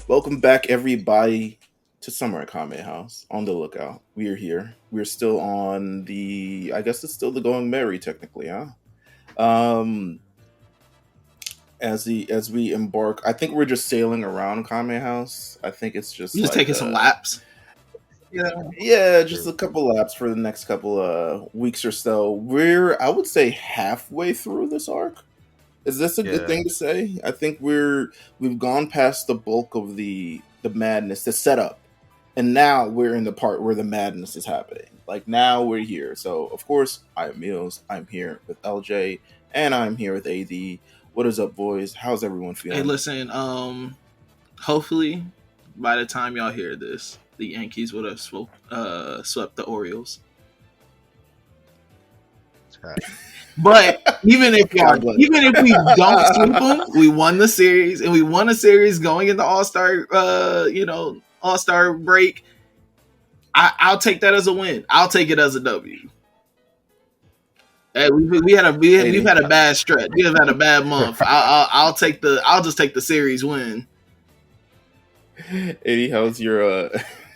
Welcome back, everybody, to Summer at Kame House. On the lookout. We are here. We're still on the. I guess it's still the Going Merry, technically, huh? Um, as we embark, I think we're just sailing around Kame House. I think it's just You just like taking some laps. Yeah. yeah, just a couple laps for the next couple weeks or so. I would say, halfway through this arc. Is this a good Yeah, thing to say? I think we've gone past the bulk of the madness, the setup, and now we're in the part where the madness is happening. Like now we're here. So of course I'm Meelz. I'm here with LJ, and I'm here with AD. What is up, boys? How's everyone Hey, feeling? listen. Hopefully, by the time y'all hear this, the Yankees would have swept the Orioles. But even if God bless. we don't sweep them, we won the series, and we won a series going into All Star. All Star break. I'll take that as a win. I'll take it as a W. Hey, we've had a bad stretch. We have had a bad month. I'll just take the series win. AD, how's your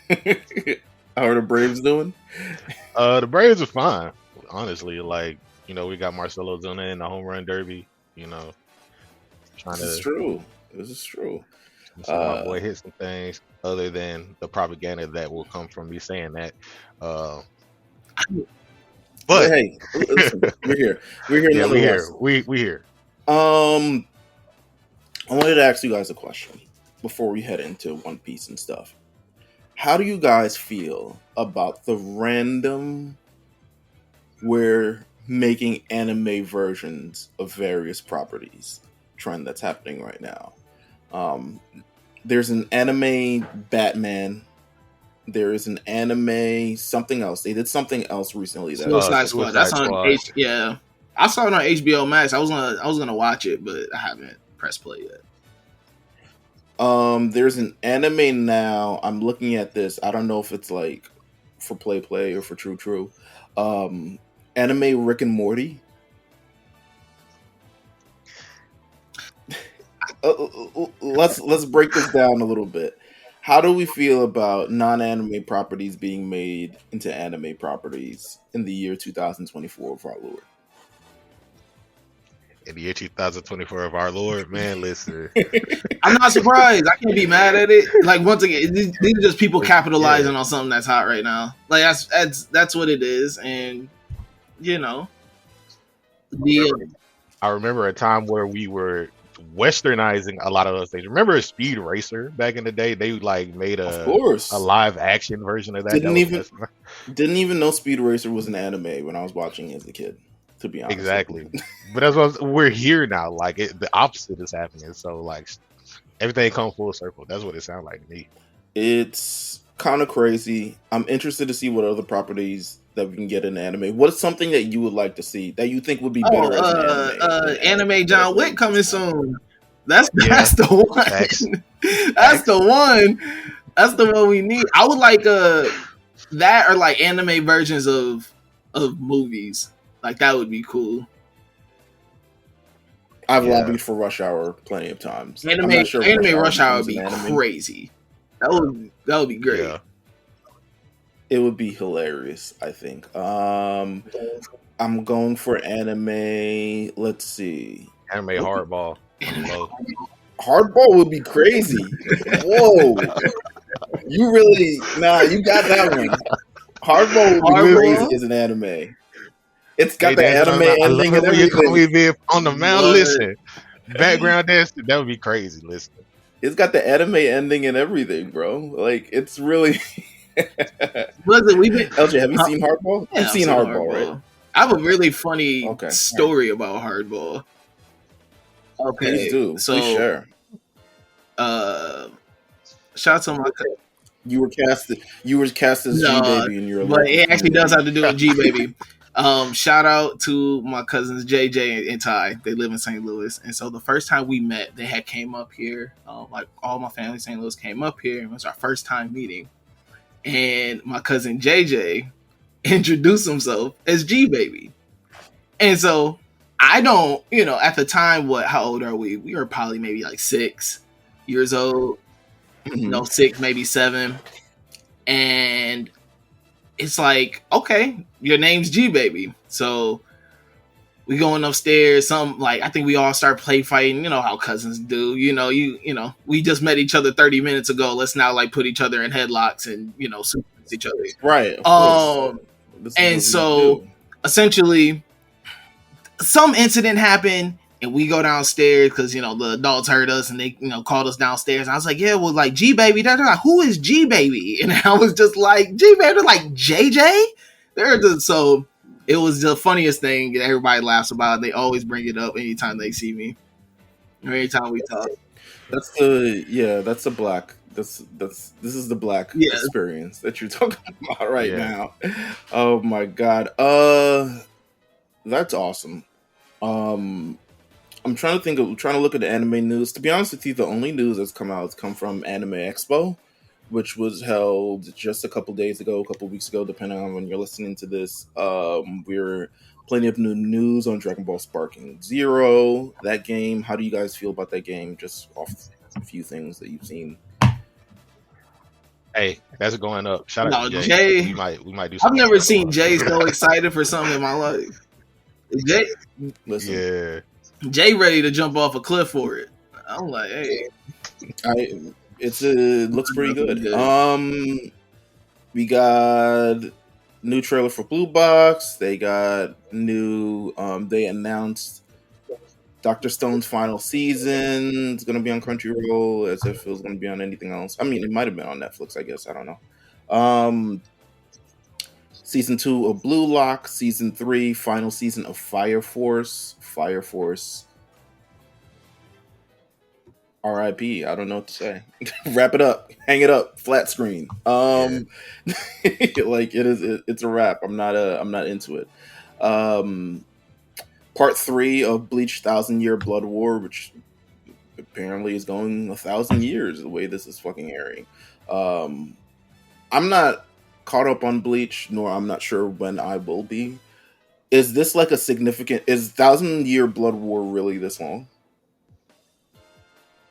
how are the Braves doing? the Braves are fine. Honestly, we got Marcelo Zuna in the home run derby. Trying This is to true. This is true. see my boy hit some things. Other than the propaganda that will come from me saying that, uh, But but hey, listen, we're here. We're here yeah, nonetheless. we here. I wanted to ask you guys a question before we head into One Piece and stuff. How do you guys feel about the random we're making anime versions of various properties trend that's happening right now? There's an anime Batman. There is an anime something else. They did something else recently that Suicide Squad. That's Suicide on Squad. Yeah. I saw it on HBO Max. I was gonna watch it, but I haven't pressed play yet. There's an anime now. I'm looking at this. I don't know if it's like for play or for true. Anime Rick and Morty. Let's break this down a little bit. How do we feel about non-anime properties being made into anime properties in the year 2024 of our Lord? In the year 2024 of our Lord, man, listen. I'm not surprised. I can't be mad at it. Like once again, these are just people capitalizing on something that's hot right now. Like that's what it is, and the I remember a time where we were westernizing a lot of those things. Remember Speed Racer back in the day? They made Of course, a live action version of that. Didn't even know Speed Racer was an anime when I was watching it as a kid. To be honest, Exactly. But we're here now. The opposite is happening. So everything comes full circle. That's what it sounds like to me. It's kind of crazy. I'm interested to see what other properties that we can get in anime. What's something that you would like to see that you think would be better as an anime? Anime John Wick coming soon. That's the one. Facts. That's the one. That's the one we need. I would like that or like anime versions of movies. Like that would be cool. I've lobbied for Rush Hour plenty of times. Anime Rush Hour would be crazy. That would be great. Yeah. It would be hilarious, I think. I'm going for anime. Let's see. Anime Hardball. Hardball would be crazy. Whoa. You got that one. Hardball would be crazy as an anime. It's got the anime ending and everything. On the mound, listen. Background dancing, that would be crazy. Listen. It's got the anime ending and everything, bro. Like, it's really... LJ, have you seen Hardball? Yeah, You've seen Hardball, right? I have a really funny story about Hardball. Okay, please do. So, please share. Shout out to my cousin. You were cast as G Baby in your. But it actually does have to do with G Baby. Shout out to my cousins JJ and Ty. They live in St. Louis, and so the first time we met, they had came up here. Like all my family in St. Louis came up here. It was our first time meeting, and my cousin JJ introduced himself as G Baby, and so I don't, at the time, how old are we? We were probably maybe like 6 years old. Mhm. 6, maybe 7, and it's like, okay, your name's G Baby, so we going upstairs. I think we all start play fighting. You know how cousins do. We just met each other 30 minutes ago. Let's now like put each other in headlocks and suplex each other. Right, of course. This is And what we so do. essentially, some incident happened. And we go downstairs because the adults heard us and they called us downstairs. And I was like, yeah, well, like G Baby. They're like, who is G Baby? And I was just like, G Baby. They're like JJ. So it was the funniest thing. Everybody laughs about it. They always bring it up anytime they see me or anytime we talk. That's the black. This is the black Yeah. experience that you're talking about right Yeah. now. Oh my god. That's awesome. I'm trying to look at the anime news. To be honest with you, the only news that's come out has come from Anime Expo, which was held just a couple weeks ago, depending on when you're listening to this. We're plenty of new news on Dragon Ball Sparking Zero. That game. How do you guys feel about that game? Just off a few things that you've seen. Hey, that's going up. Shout out to No, Jay. Jay. We might do I've something. never seen Jay so excited for something in my life. Listen, Yeah. Jay ready to jump off a cliff for it. I'm like, hey, it looks pretty good. We got new trailer for Blue Box. They got new. They announced Dr. Stone's final season. It's gonna be on Crunchyroll, as if it was gonna be on anything else. I mean, it might have been on Netflix. I guess I don't know. Season 2 of Blue Lock. Season 3, final season of Fire Force. Fire Force. R.I.P. I don't know what to say. Wrap it up. Hang it up. Flat screen. Like it's a wrap. I'm not into it. Part 3 of Bleach 1,000-Year Blood War, which apparently is going 1,000 years the way this is fucking airing. I'm not caught up on Bleach, nor I'm not sure when I will be. Is this like is 1,000-Year Blood War really this long?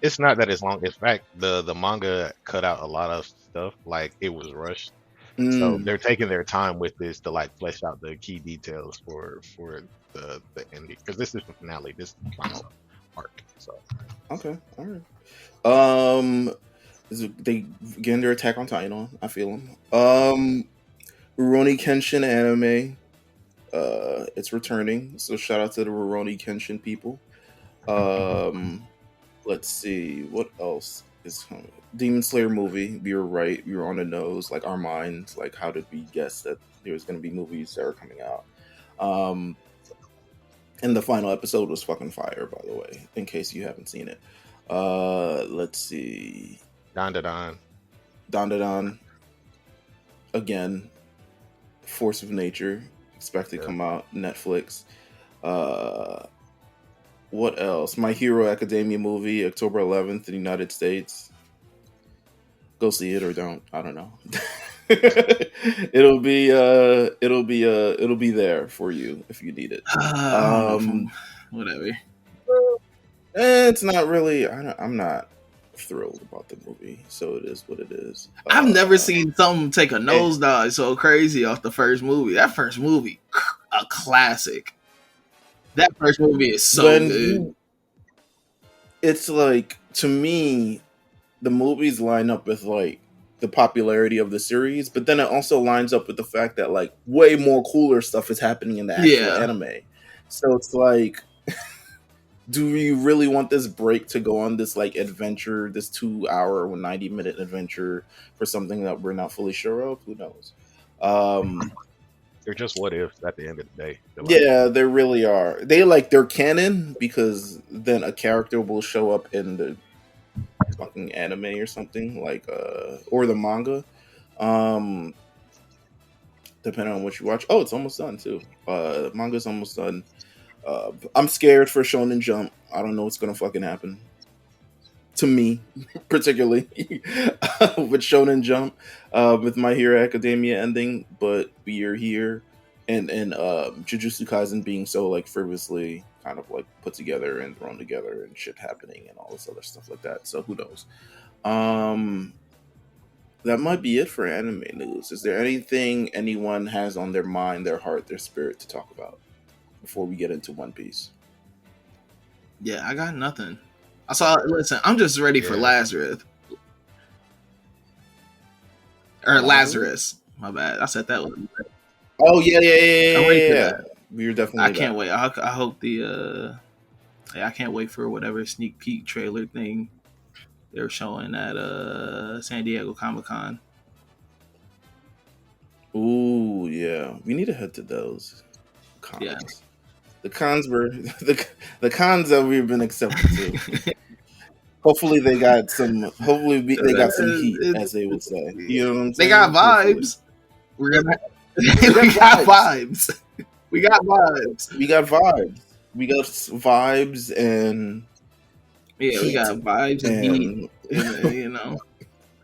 It's not that it's long. In fact, the manga cut out a lot of stuff. Like it was rushed. So they're taking their time with this to like flesh out the key details for the ending. Because this is the finale. This is the final arc. So okay, all right. They getting their Attack on Titan on. I feel them. Rurouni Kenshin anime. It's returning. So shout out to the Rurouni Kenshin people. Let's see what else is coming. Demon Slayer movie. We were right. We were on the nose. Like our minds. Like how did we guess that there was going to be movies that are coming out? And the final episode was fucking fire, by the way. In case you haven't seen it. Let's see. Dandadan. Again. Force of Nature. Expected to come out. Netflix. What else? My Hero Academia movie, October 11th in the United States. Go see it or don't. I don't know. it'll be there for you if you need it. Whatever. It's not really. I'm not thrilled about the movie, so it is what it is. I've never seen something take a nosedive so crazy off the first movie. That first movie, a classic. That first movie is so good. It's like, to me, the movies line up with like the popularity of the series, but then it also lines up with the fact that like way more cooler stuff is happening in the actual anime. So it's like, do you really want this break to go on this like adventure, this 2-hour or 90-minute adventure for something that we're not fully sure of? Who knows? They're just what ifs at the end of the day. They really are. They're canon because then a character will show up in the fucking anime or something, like or the manga. Depending on what you watch. Oh, it's almost done too. The manga's almost done. I'm scared for Shonen Jump. I don't know what's gonna fucking happen. To me, particularly with Shonen Jump, with My Hero Academia ending, but we are here, and Jujutsu Kaisen being so like frivolously kind of like put together and thrown together and shit happening and all this other stuff like that. So who knows? That might be it for anime news. Is there anything anyone has on their mind, their heart, their spirit to talk about before we get into One Piece? Yeah, I got nothing. Listen, I'm just ready for Lazarus. Or Lazarus. My bad. I said that one. Oh yeah. I'm ready for that. We're definitely. I can't wait. I hope I can't wait for whatever sneak peek trailer thing they're showing at San Diego Comic-Con. Ooh, yeah. We need to head to those cons. Yeah. The cons were the cons that we've been accepted to. Hopefully they got some. Hopefully they got some heat, as they would say. You know what I'm saying? They got vibes. We're gonna. We got vibes. We got vibes. We got vibes. We got vibes and. Yeah, we got vibes and heat. You know,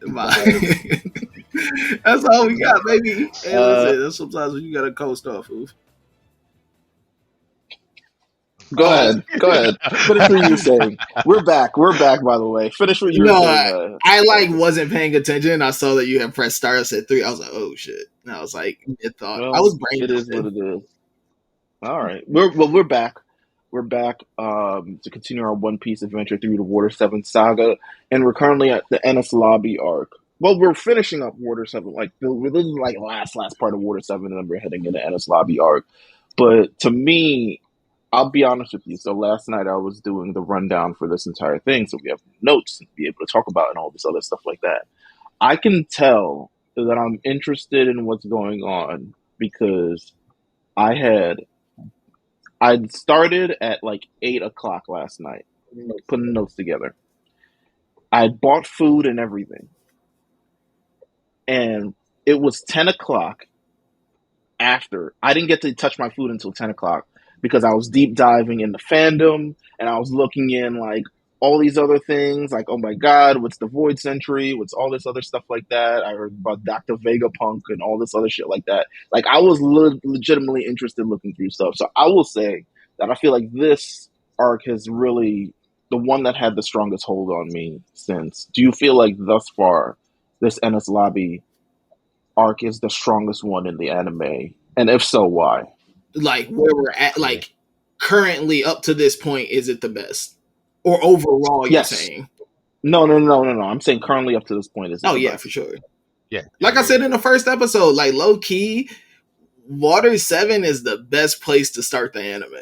vibes. That's all we got, baby. Hey, listen, sometimes you gotta coast off of. Go ahead. Finish what you're saying. We're back. By the way. Finish what you're saying. I wasn't paying attention. I saw that you had pressed start. I said 3. I was like, oh shit. And I was like, I was brain. It is what it is. All right. We're back. We're back to continue our One Piece adventure through the Water 7 saga, and we're currently at the Enies Lobby Arc. Well, we're finishing up Water 7. Like this is like last part of Water 7, and then we're heading into Enies Lobby Arc. But to me, I'll be honest with you. So last night I was doing the rundown for this entire thing, so we have notes to be able to talk about and all this other stuff like that. I can tell that I'm interested in what's going on because I'd started at like 8 o'clock last night, putting notes together. I bought food and everything. And it was 10 o'clock after. I didn't get to touch my food until 10 o'clock because I was deep diving in the fandom and I was looking in like all these other things like, oh my God, what's the Void Century? What's all this other stuff like that? I heard about Dr. Vegapunk and all this other shit like that. Like I was legitimately interested looking through stuff. So I will say that I feel like this arc has really the one that had the strongest hold on me since. Do you feel like thus far this Enies Lobby arc is the strongest one in the anime? And if so, why? Like where we're at, like currently up to this point, is it the best? Or overall, yes. You're saying? No. I'm saying currently up to this point is it the best? For sure. Yeah. Like I said in the first episode, like low key, Water 7 is the best place to start the anime.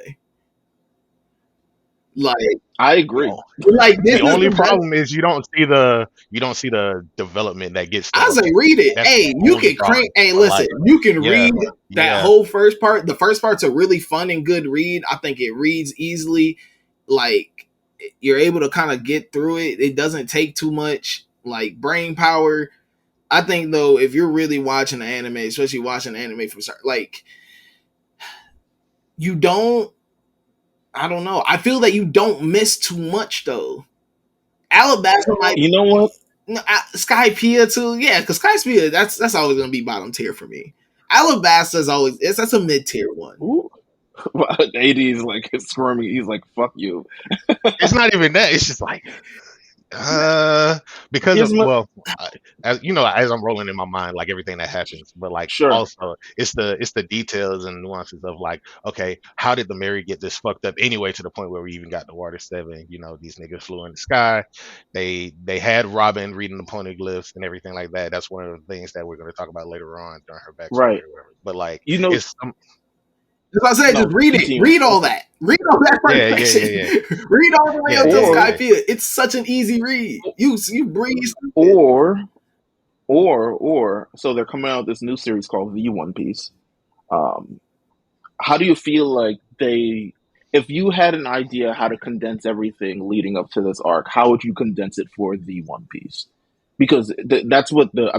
Like I agree. Like the only problem is you don't see the development that gets. I was like, read it. Hey, you can crank. Hey, listen, you can read that whole first part. The first part's a really fun and good read. I think it reads easily. Like you're able to kind of get through it. It doesn't take too much like brain power. I think though, if you're really watching the anime, especially watching the anime from start, like you don't. I don't know. I feel that you don't miss too much though. Alabasta might. You know what? No, Skypiea too. Yeah, because Skypiea that's always gonna be bottom tier for me. Alabasta is always that's a mid tier one. Ooh. AD is like squirming. He's like, "Fuck you." It's not even that. It's just like. Because as you know, as I'm rolling in my mind, like everything that happens, but like also it's the details and nuances of like, okay, how did the Mary get this fucked up anyway to the point where we even got to Water 7? You know, these niggas flew in the sky. They had Robin reading the poneglyphs and everything like that. That's one of the things that we're going to talk about later on during her backstory, right? Or whatever. But like, you know. As I say, just read it. Read all that. Read all that first section. Yeah. Read all the way until Skypiea. It's such an easy read. You breeze. Or, so they're coming out with this new series called The One Piece. How do you feel like if you had an idea how to condense everything leading up to this arc, how would you condense it for The One Piece? Because that's what The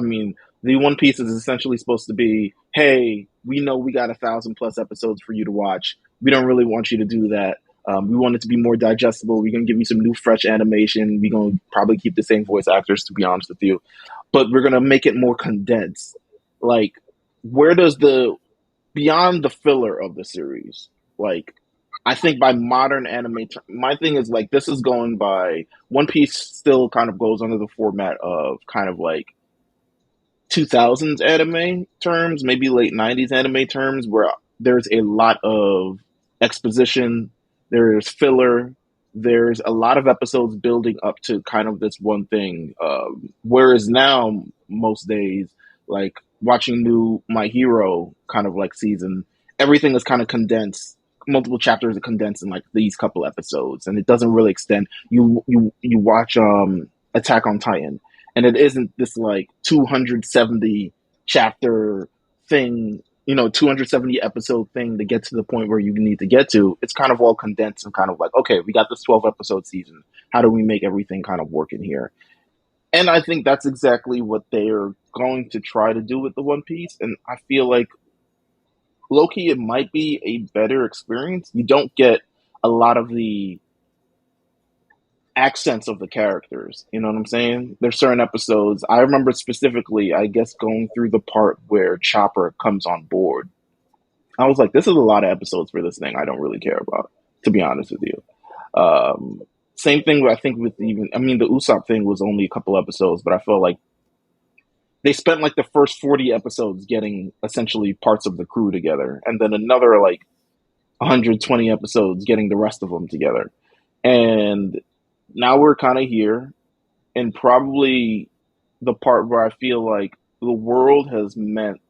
One Piece is essentially supposed to be, hey, we know we got 1,000+ episodes for you to watch. We don't really want you to do that. We want it to be more digestible. We're going to give you some new, fresh animation. We're going to probably keep the same voice actors, to be honest with you. But we're going to make it more condensed. Like, where does beyond the filler of the series, like, I think by modern anime, my thing is like this is going by One Piece still kind of goes under the format of kind of like 2000s anime terms, maybe late 90s anime terms, where there's a lot of exposition, there's filler, there's a lot of episodes building up to kind of this one thing. Whereas now, most days, like watching new My Hero kind of like season, everything is kind of condensed. Multiple chapters are condensed in like these couple episodes, and it doesn't really extend. You watch Attack on Titan, and it isn't this like 270 chapter thing, 270 episode thing to get to the point where you need to get to. It's kind of all condensed and kind of like, okay, we got this 12 episode season. How do we make everything kind of work in here? And I think that's exactly what they're going to try to do with the One Piece. And I feel like Loki, it might be a better experience. You don't get a lot of the accents of the characters. You know what I'm saying? There's certain episodes. I remember specifically, I guess, going through the part where Chopper comes on board. I was like, this is a lot of episodes for this thing I don't really care about, to be honest with you. Same thing, I think, with the Usopp thing was only a couple episodes, but I felt like they spent like the first 40 episodes getting essentially parts of the crew together, and then another like 120 episodes getting the rest of them together. And now we're kind of here, and probably the part where I feel like the world has meant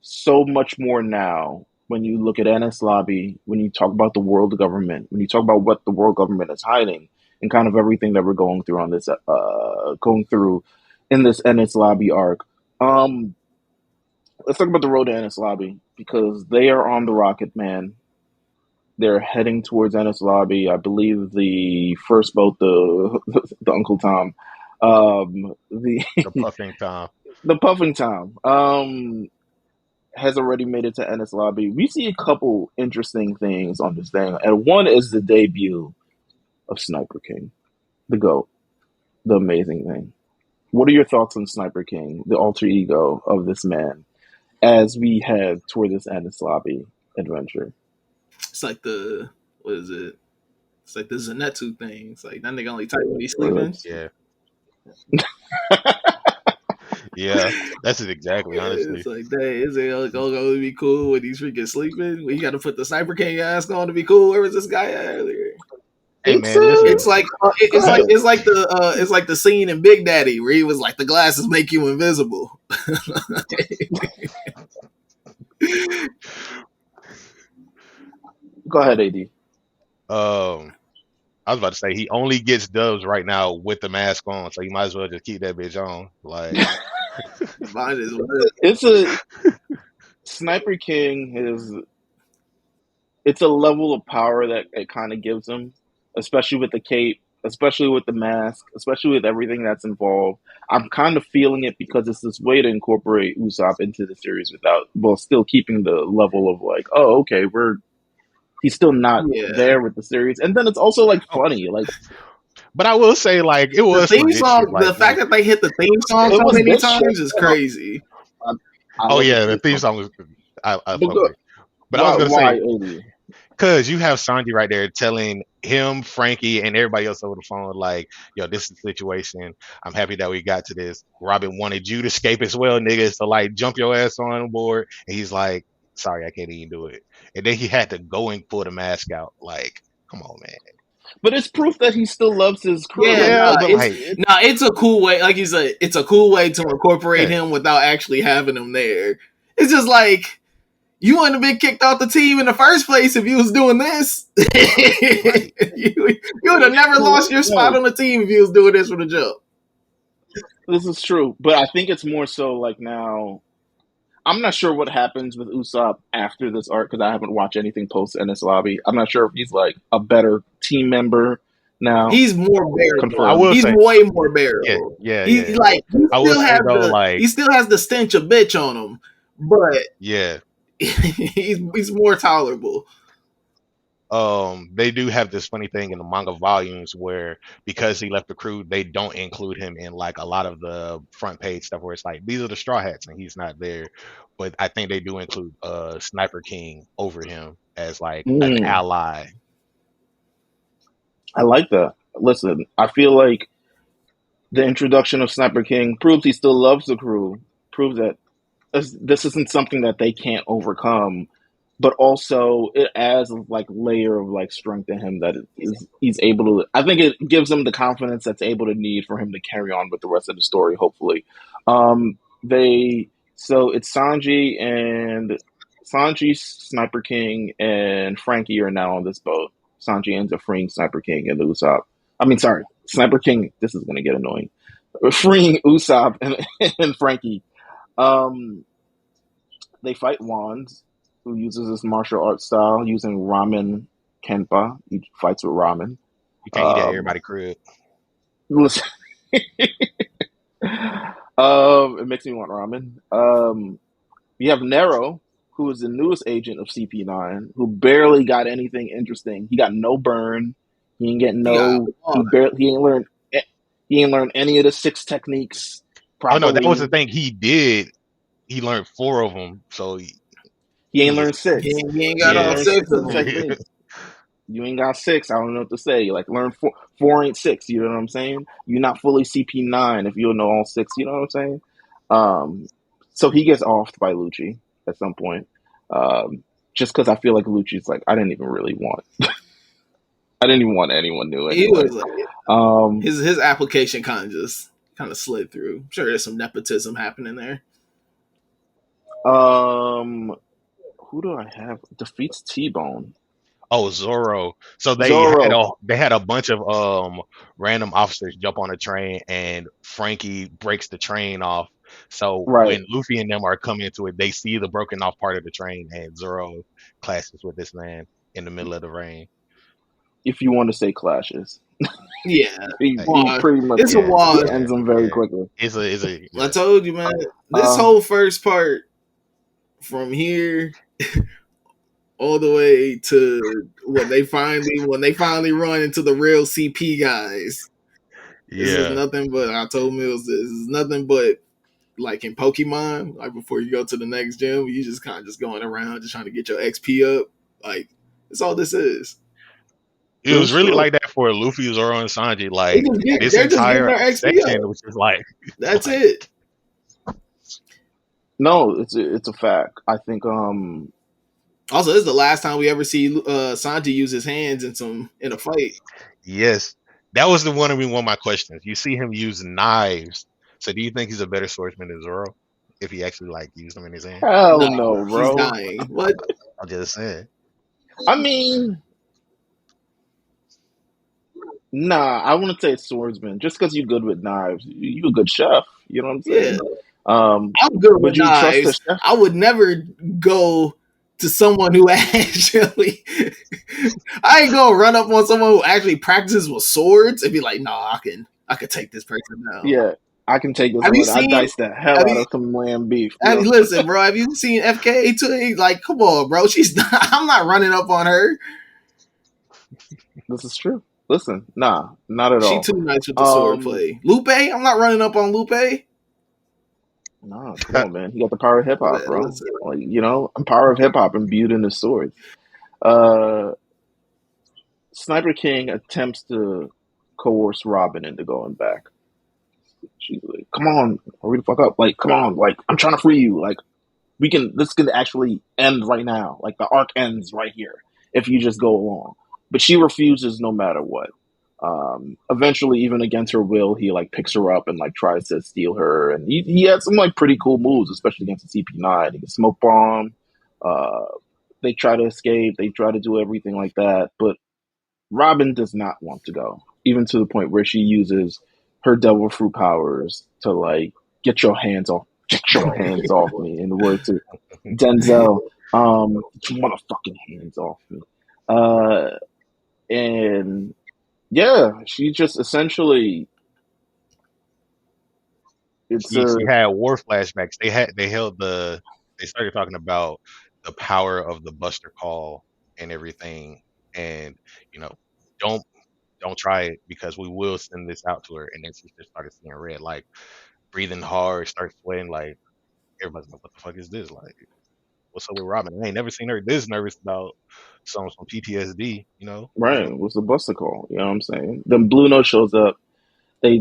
so much more now when you look at Enies Lobby, when you talk about the world government, when you talk about what the world government is hiding, and kind of everything that we're going through on this, going through in this Enies Lobby arc. Let's talk about the road to Enies Lobby, because they are on the rocket, man. They're heading towards Enies Lobby. I believe the first boat, the Uncle Tom, The puffing Tom. the Puffing Tom, has already made it to Enies Lobby. We see a couple interesting things on this thing, and one is the debut of Sniper King, the GOAT, the amazing thing. What are your thoughts on Sniper King, the alter ego of this man, as we head toward this Enies Lobby adventure? It's like what is it? It's like the Zenitsu thing. It's like that nigga only type when he's sleeping. Yeah. Yeah, that's it exactly, honestly. It's like, dang, is it going to be cool when he's freaking sleeping? When you got to put the Sniper King ass on to be cool? Where was this guy at earlier? Hey man, listen. It's like the scene in Big Daddy where he was like, the glasses make you invisible. Go ahead, AD. I was about to say he only gets dubs right now with the mask on, so you might as well just keep that bitch on. Like, Might as well. It's a Sniper King it's a level of power that it kind of gives him, especially with the cape, especially with the mask, especially with everything that's involved. I'm kind of feeling it because it's this way to incorporate Usopp into the series while still keeping the level of like, oh, okay, he's still not there with the series. And then it's also like funny, like. But I will say, like, it was the theme song. like, the fact that they hit the theme song so many times is crazy. The theme song was. I but I was gonna say, because you have Sanji right there telling him, Frankie, and everybody else over the phone, like, yo, this is the situation. I'm happy that we got to this. Robin wanted you to escape as well, nigga. So like, jump your ass on board. And he's like, sorry, I can't even do it. And then he had to go and pull the mask out. Like, come on, man. But it's proof that he still loves his crew. It's a cool way. Like you said, it's a cool way to incorporate him without actually having him there. It's just like, you wouldn't have been kicked off the team in the first place if you was doing this. you would have never lost your spot on the team if you was doing this from the jump. This is true, but I think it's more so like now. I'm not sure what happens with Usopp after this arc because I haven't watched anything post Enies Lobby. I'm not sure if he's like a better team member now. He's more bearable. He's way more bearable. He still has the stench of bitch on him, but he's more tolerable. They do have this funny thing in the manga volumes where because he left the crew, they don't include him in like a lot of the front page stuff where it's like, these are the Straw Hats and he's not there. But I think they do include Sniper King over him. as like an Mm, ally. I like that. Listen, I feel like the introduction of Sniper King proves he still loves the crew, proves that this isn't something that they can't overcome, but also it adds like layer of like strength in him that he's able to. I think it gives him the confidence that's able to need for him to carry on with the rest of the story. Hopefully, they so it's Sanji, Sniper King, and Frankie are now on this boat. Sanji ends up freeing Sniper King and Usopp. I mean, sorry, Sniper King. This is going to get annoying. Freeing Usopp and Frankie. Um, they fight Wands, who uses his martial arts style using ramen kenpa. He fights with ramen. You can't eat at Um, everybody's crib. listen, it makes me want ramen. You have Nero, who is the newest agent of CP9, who barely got anything interesting. He got no burn. He ain't get He got no. one. He ain't learned. He ain't learned any of the 6 techniques Oh no, that was the properly. thing he did. He learned 4 of them, so He he ain't just learned 6. He ain't He got ain't all yeah. learned six 6 of of the them. techniques. You ain't got 6. I don't know what to say. Like learn 4. 4 ain't 6. You know what I'm saying? You're not fully CP9 if you don't know all 6. You know what I'm saying? So he gets offed by Lucci at some point. Just because I feel like Lucci's like I didn't even really want. I didn't even want anyone new He anyway. was like Um, his application kind of slid through. I'm sure there's some nepotism happening there. um, who do I have? Defeats T Bone. Oh, Zorro. So Zoro. they had a bunch of random officers jump on a train, and Frankie breaks the train off. So Right. when Luffy and them are coming into it, they see the broken off part of the train, and Zorro clashes with this man in the middle of the rain. If you want to say clashes, Yeah, Like, he wash. pretty much It's a yeah, wash. he yeah, ends them very yeah. quickly. It's a I yeah. told you, man. This Uh, whole first part from here all the way to when they finally run into the real CP guys. This is Yeah. nothing but I told Meelz this is nothing but like in Pokemon, like before you go to the next gym, you just kind of just going around just trying to get your XP up. Like that's all this is. It this was is really true. like that for Luffy, Zoro, and Sanji. They Like just get this they're just getting entire their XP section up. was just like That's like it. No, it's a fact. I think Also, this is the last time we ever see Sanji use his hands in a fight. yes. That was the one of my questions. You see him use knives. So do you think he's a better swordsman than Zoro? If he actually like used them in his hand? hell No, no, he's bro. dying. What? I'm just saying. I mean, nah, I wouldn't say swordsman. Just because you're good with knives, you a good chef. You know what I'm Yeah, saying? Um, I'm good with would you trust a knives. chef? I would never go to someone who actually. I ain't gonna run up on someone who actually practices with swords and be like, "Nah, I can take this person down." Yeah, I can take this Have you one. I seen? dice the hell Have out you? of some lamb beef, Have you bro. listen, bro? Have you seen FK too? Like, come on, bro. She's not. I'm not running up on her. This is true. Listen, nah, not at She all. too nice with the sword Um, play. Lupe, I'm not running up on Lupe. nah, come on, man. He got the power of hip hop, bro. Listen, Like, power of hip hop imbued in his sword. Uh, Sniper King attempts to coerce Robin into going back. She's like, "Come on, hurry the fuck up! Like, come on! Like, I'm trying to free you. Like, we can. This can actually end right now. Like, the arc ends right here if you just go along." But she refuses, no matter what. Eventually, even against her will, he like picks her up and like tries to steal her, and he had some like pretty cool moves, especially against the CP9. He can smoke bomb. Uh, they try to escape. They try to do everything like that, but Robin does not want to go, even to the point where she uses her devil fruit powers to like get your hands off me. In the words of Denzel, get your motherfucking hands off me. Uh, and yeah, she just essentially it's She a had war flashbacks. They started talking about the power of the Buster Call and everything. And, you know, don't don't try it because we will send this out to her. And then she just started seeing red, like breathing hard, start sweating, like everybody's like, what the fuck is this? Like what's up with Robin? I ain't never seen her this nervous about some PTSD. You know, Right. What's the buster call? You know what I'm saying? Then Blue Note shows up. The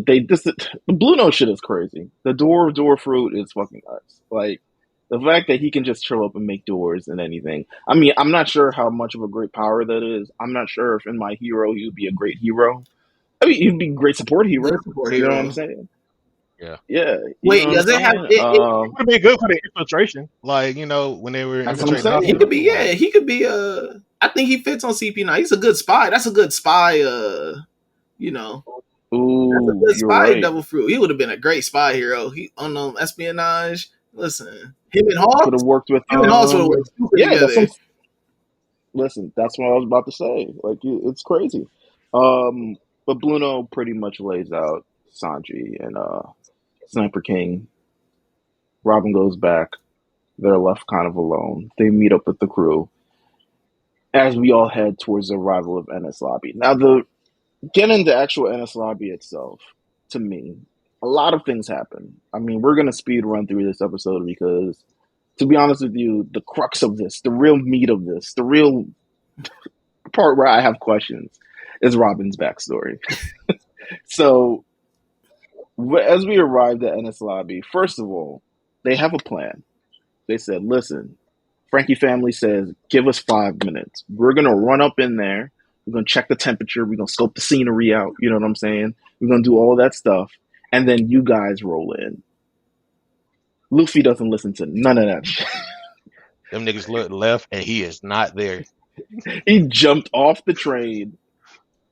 Blue Note shit is crazy. The door fruit is fucking nuts. Like the fact that he can just show up and make doors and anything. I mean, I'm not sure how much of a great power that is. I'm not sure if in my hero he would be a great hero. I mean, he'd be a great support hero. Good support You know what I'm hero. saying? yeah. Yeah. You know Wait, what I'm does it have saying? It would have been good for the infiltration. Like, you know, when they were That's what I'm infiltrating the saying. he could hospital. be? Yeah, Like, he could be. I think he fits on CP9. He's a good spy. That's a good spy. You know, that's a Ooh, good you're spy. right. Devil Fruit. He would have been a great spy hero. He unknown espionage. Listen, him and Could have Hawks. worked with Him and Hawks would have worked super yeah, that's some together. listen, that's what I was about to say. Like it's crazy. Um but Bluno pretty much lays out Sanji and Sniper King. Robin goes back. They're left kind of alone. They meet up with the crew as we all head towards the arrival of Enies Lobby. Now the getting into actual Enies Lobby itself, to me, a lot of things happen. I mean, we're gonna speed run through this episode because to be honest with you, the crux of this, the real meat of this, the real part where I have questions is Robin's backstory. So, as we arrived at Ennis Lobby, first of all, they have a plan. They said, listen, Frankie family says, give us 5 minutes. We're going to run up in there. We're going to check the temperature. We're going to scope the scenery out. You know what I'm saying? We're going to do all that stuff. And then you guys roll in. Luffy doesn't listen to none of that shit. them niggas look left and he is not there. He jumped off the train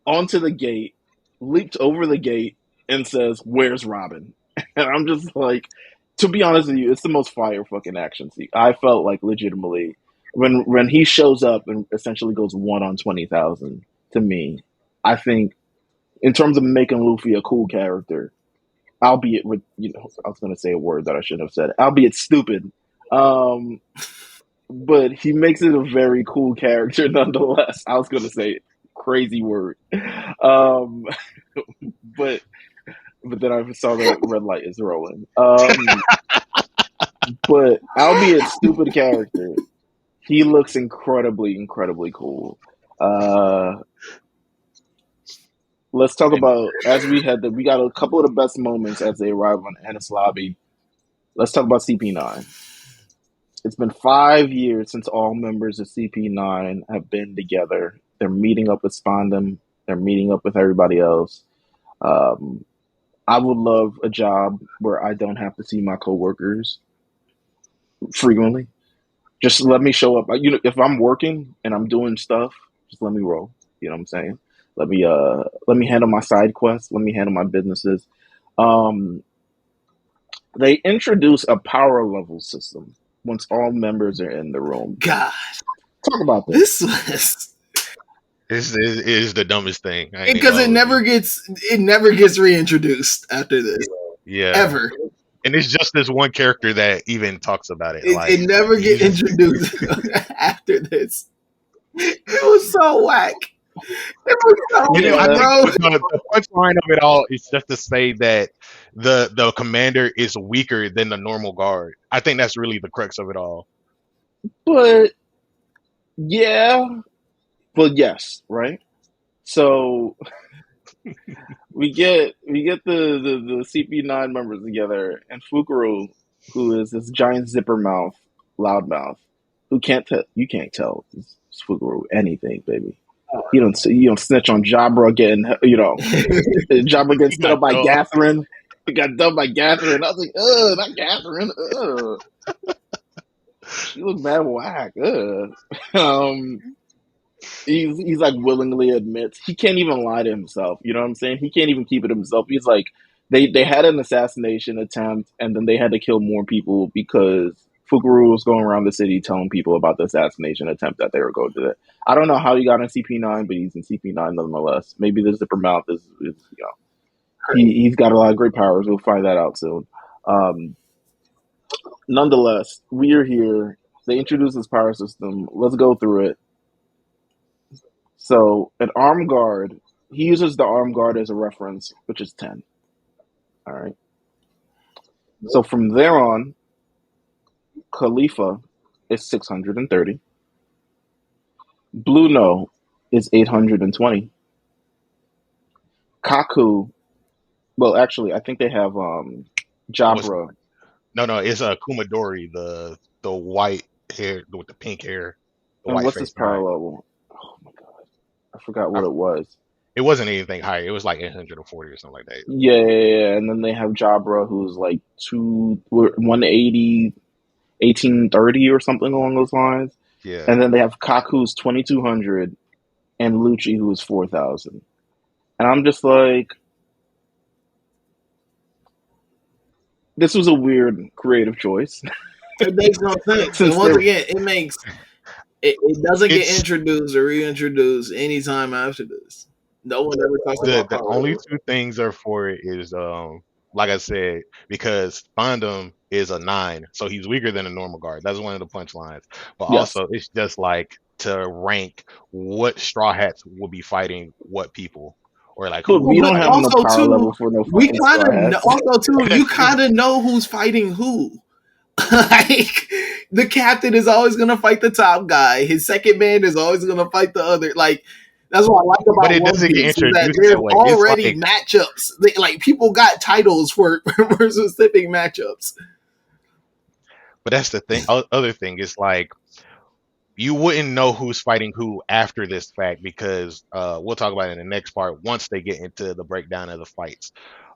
onto the gate, leaped over the gate, and says, "Where's Robin?" And I'm just like, to be honest with you, it's the most fire fucking action scene. I felt like legitimately when he shows up and essentially goes 1 on 20,000. To me, I think in terms of making Luffy a cool character, albeit with I was going to say a word that I shouldn't have said, albeit stupid. Um, but he makes it a very cool character nonetheless. I was going to say crazy word. Um, but then I saw the red light is rolling. But albeit stupid character, he looks incredibly cool. Uh, let's talk And about we got a couple of the best moments as they arrive on Ennis Lobby. Let's talk about CP9. It's been 5 years since all members of CP9 have been together. They're meeting up with Spondum. They're meeting up with everybody else. Um, I would love a job where I don't have to see my coworkers frequently. Just let me show up. If I'm working and I'm doing stuff, just let me roll. You know what I'm saying? Let me handle my side quests. Let me handle my businesses. Um, they introduce a power level system once all members are in the room. God, Talk about this this. was this is the dumbest thing. I ain't even because gonna hold you. it never gets reintroduced after this Yeah. ever. And it's just this one character that even talks about it. It Like never get he's introduced after this. It was so whack. It was so and I weak, Yeah, think bro. the punchline of it all is just to say that the commander is weaker than the normal guard. I think that's really the crux of it all. but yeah, but yes, right? So we get the CP9 members together, and Fukuro, who is this giant zipper mouth, loudmouth, who can't tell you can't tell Fukuro anything, baby. You don't snitch on Jabra getting Jabra getting He stood got up by done. Catherine. He got done by Catherine. I was like, not Catherine. She looked mad whack. Um, he's like willingly admits he can't even lie to himself. You know what I'm saying? He can't even keep it himself. He's like they had an assassination attempt and then they had to kill more people because Fukuro was going around the city telling people about the assassination attempt that they were going to do. I don't know how he got in CP9, but he's in CP9 nonetheless. Maybe the zipper mouth is he's got a lot of great powers. We'll find that out soon. Um, Nonetheless, we are here. They introduced this power system. Let's go through it. So an arm guard, he uses the arm guard as a reference, which is 10. All right. So from there on, Khalifa is 630. Blue No is 820. Kaku, well, actually, I think they have What's Jabra. no, it's Kumadori, the white hair with the pink hair, the And white what's face this guy. power level? Oh my god, I forgot I, what it was. it wasn't anything higher. It was like 840 or something like that. Yeah, yeah, yeah. And then they have Jabra, who's like 180, 1830 or something along those lines. Yeah, And then they have Kaku's 2200 and Lucci, who's 4000. And I'm just like, this was a weird creative choice. It makes no sense. And Since once they're again, it doesn't get it's introduced or reintroduced anytime after this. No one ever talks about the power only level. two things are for it is like I said, because Fandom is a 9, so he's weaker than a normal guard. That's one of the punchlines. But yes. also it's just like to rank what straw hats will be fighting what people. Or like But who Well, we will but don't fight have who. no also power too, level for no we fucking kind straw of hats. also too, you kind of know who's fighting who. Like the captain is always gonna fight the top guy. His second man is always gonna fight the other. Like that's what I like But about it One doesn't get Piece is that introduced there's that way. It's already like, matchups. Like people got titles for, for specific matchups. but that's the thing. Other thing is like you wouldn't know who's fighting who after this fact because we'll talk about it in the next part once they get into the breakdown of the fights.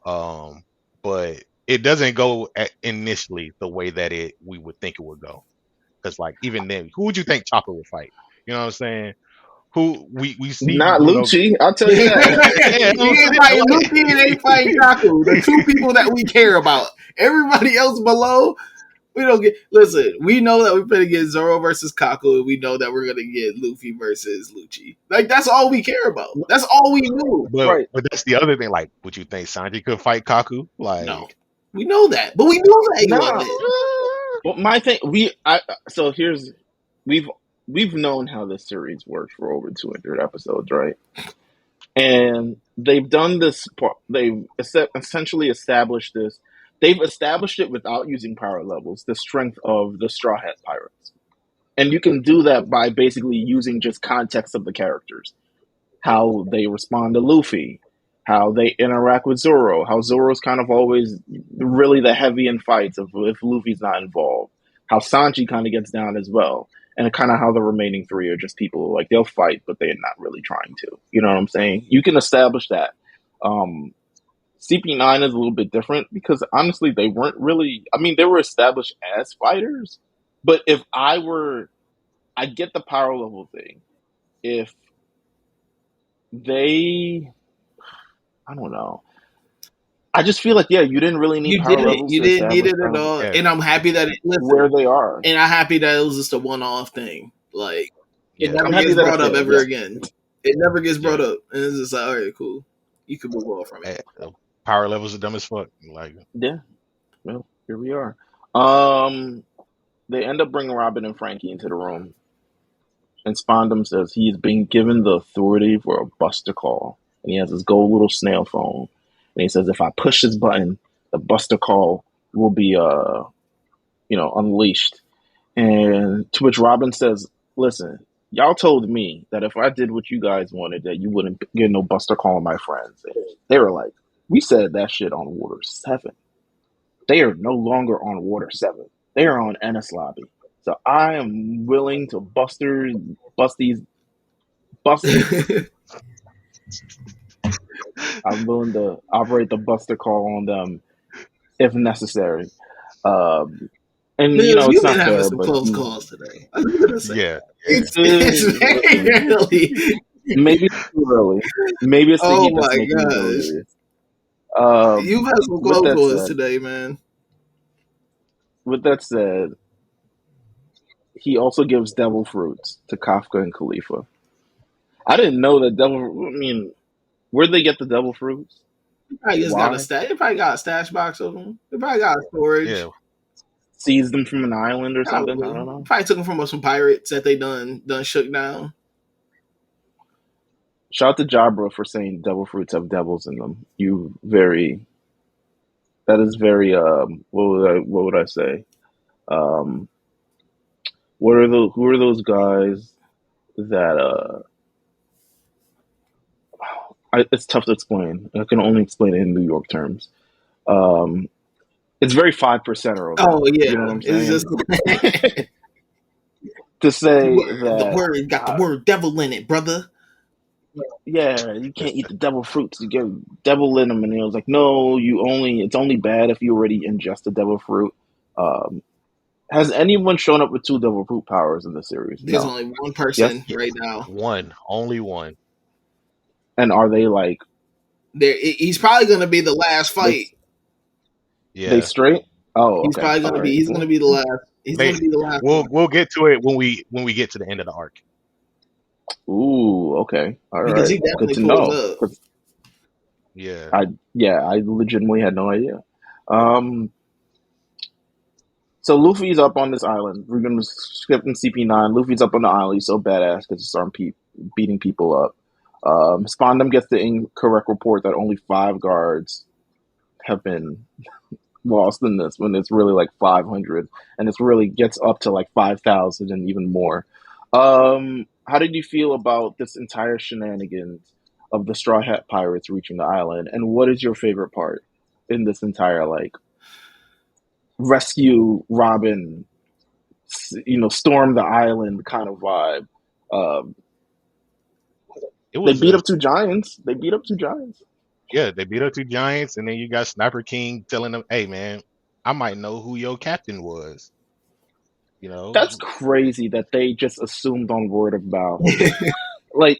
Um, but it doesn't go initially the way that we would think it would go. Because like even then, who would you think Chopper would fight? You know what I'm saying? Who we see, Not Lucci, I'll tell you He that. yeah, ain't fighting Luffy and ain't fighting Kaku. The two people that we care about. Everybody else below, we don't get. Listen, we know that we're going to get Zoro versus Kaku, and we know that we're going to get Luffy versus Lucci. Like that's all we care about. That's all we knew. but Right. that's the other thing. Like, would you think Sanji could fight Kaku? No, Like, we know that, but we knew that he Nah. wasn't. Well, my thing, so here's, we've we've known how this series works for over 200 episodes, right? And they've done this. They've essentially established this. They've established it without using power levels. The strength of the Straw Hat Pirates, and you can do that by basically using just context of the characters, how they respond to Luffy, how they interact with Zoro, how Zoro's kind of always really the heavy in fights if Luffy's not involved, how Sanji kind of gets down as well, and kind of how the remaining three are just people like they'll fight, but they're not really trying to. You know what I'm saying? You can establish that. CP9 is a little bit different because honestly, they weren't really. I mean, they were established as fighters, but if I get the power level thing. If they I don't know. I just feel like you didn't really need You power didn't. levels You to didn't need establish it kind at of all, yeah, and I'm happy that it. where Listen, they are. and I'm happy that it was just a one-off thing. Like it yeah. never I'm happy gets that it brought up failed. ever Yeah, again. It never gets brought Yeah. up, and it's just like, all right, cool. You can move on from it. Power levels are dumb as fuck. Like, yeah. Well, here we are. Um, they end up bringing Robin and Frankie into the room, and Spondum says he's been given the authority for a Buster call, and he has his gold little snail phone, and he says if I push this button, the Buster call will be unleashed. And to which Robin says, listen, y'all told me that if I did what you guys wanted, that you wouldn't get no Buster calling my friends. And they were like, we said that shit on Water 7. They are no longer on Water 7. They are on Enies Lobby. So I am willing to bust these, bust. I'm willing to operate the Buster call on them if necessary. Um, and, Meelz, it's you've been not having fair, some but close calls today. I'm gonna say yeah, yeah. it's very listen, early. maybe it's too early. Maybe it's the Oh heat that's my making me gosh, delirious. you've had some With close that ones said, today, man. with that said, he also gives devil fruits to Kafka and Khalifa. I didn't know that devil. I mean, where'd they get the devil fruits? He probably just got a Why? stash. He probably got a stash box of them. He probably got a Yeah. storage. Seized them from an island or something? I Probably, don't know. probably took them from some pirates that they done shook down. Shout out to Jabra for saying devil fruits have devils in them. You very. That is very. What would I say? Um, Who are those guys that it's tough to explain. I can only explain it in New York terms. Um, it's very 5% of them. Oh yeah, You know what I'm it's saying? just To say the that, word got the word devil in it, brother. yeah, you can't eat the devil fruits. You get devil in them, and it was like, no, it's only bad if you already ingest the devil fruit. Um, has anyone shown up with two devil fruit powers in the series? There's No. only one Yes. person right now. One, only one. And are they like He's probably gonna be the last they fight. they Yeah, straight? Oh, He's okay, probably all gonna be. right. He's gonna Well, be the last. He's they gonna be the last we'll one. we'll get to it when we get to the end of the arc. ooh, okay, all Because right. he Good definitely to pulls know. up. 'Cause Yeah, I legitimately had no idea. Um, so Luffy's up on this island. We're gonna skip in CP9. Luffy's up on the island. He's so badass because he's starting beating people up. Spondam gets the incorrect report that only 5 guards have been lost in this when it's really like 500, and it's really gets up to like 5,000 and even more. How did you feel about this entire shenanigans of the Straw Hat Pirates reaching the island, and what is your favorite part in this entire like rescue Robin, storm the island kind of vibe? Um, it they was beat a up two giants. They beat up two giants. yeah. They beat up two giants, and then you got Sniper King telling them, "Hey, man, I might know who your captain was." You know, That's crazy that they just assumed on word of mouth. Like,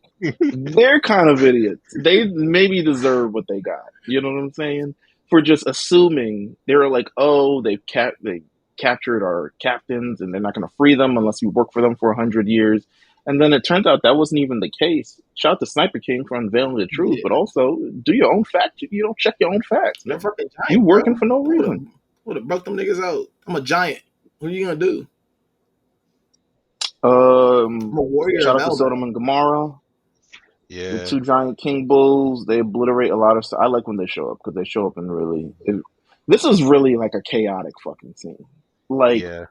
they're kind of idiots. They maybe deserve what they got. You know what I'm saying? For just assuming they were like, oh, they captured our captains and they're not going to free them unless you work for them for 100 years. And then it turned out that wasn't even the case. Shout out to Sniper King for unveiling the truth, Yeah, but also do your own fact. You don't check your own facts, they're man. fucking You giant, working bro. for no I reason. would have broke them niggas out. I'm a giant. What are you gonna do? I'm a warrior Shout of out to Elbap. Sodom and Gomorrah. The yeah, two giant king bulls, they obliterate a lot of stuff. I like when they show up because they show up and this is really like a chaotic fucking scene. Like, yeah.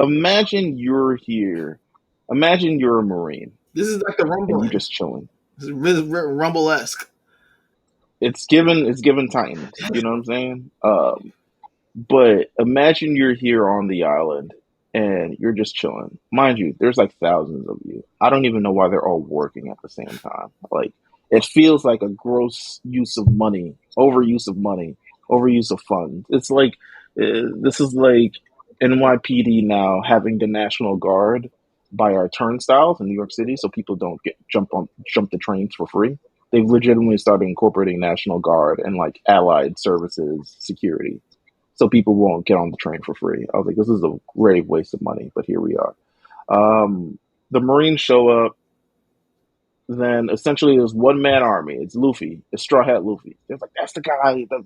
imagine you're here. Imagine you're a Marine This is like the and you rumbling. just chilling. This is rumble esque. It's given Titans. You know what I'm saying? But imagine you're here on the island and you're just chilling. Mind you, there's like thousands of you. I don't even know why they're all working at the same time. Like, it feels like a gross use of money, overuse of funds. It's like this is like NYPD now having the National Guard by our turnstiles in New York City, so people don't get jump the trains for free. They've legitimately started incorporating National Guard and like allied services security so people won't get on the train for free. I was like, this is a grave waste of money, but here we are. The Marines show up. Then essentially there's one man army. It's Luffy. It's Straw Hat Luffy. They're like, that's the guy that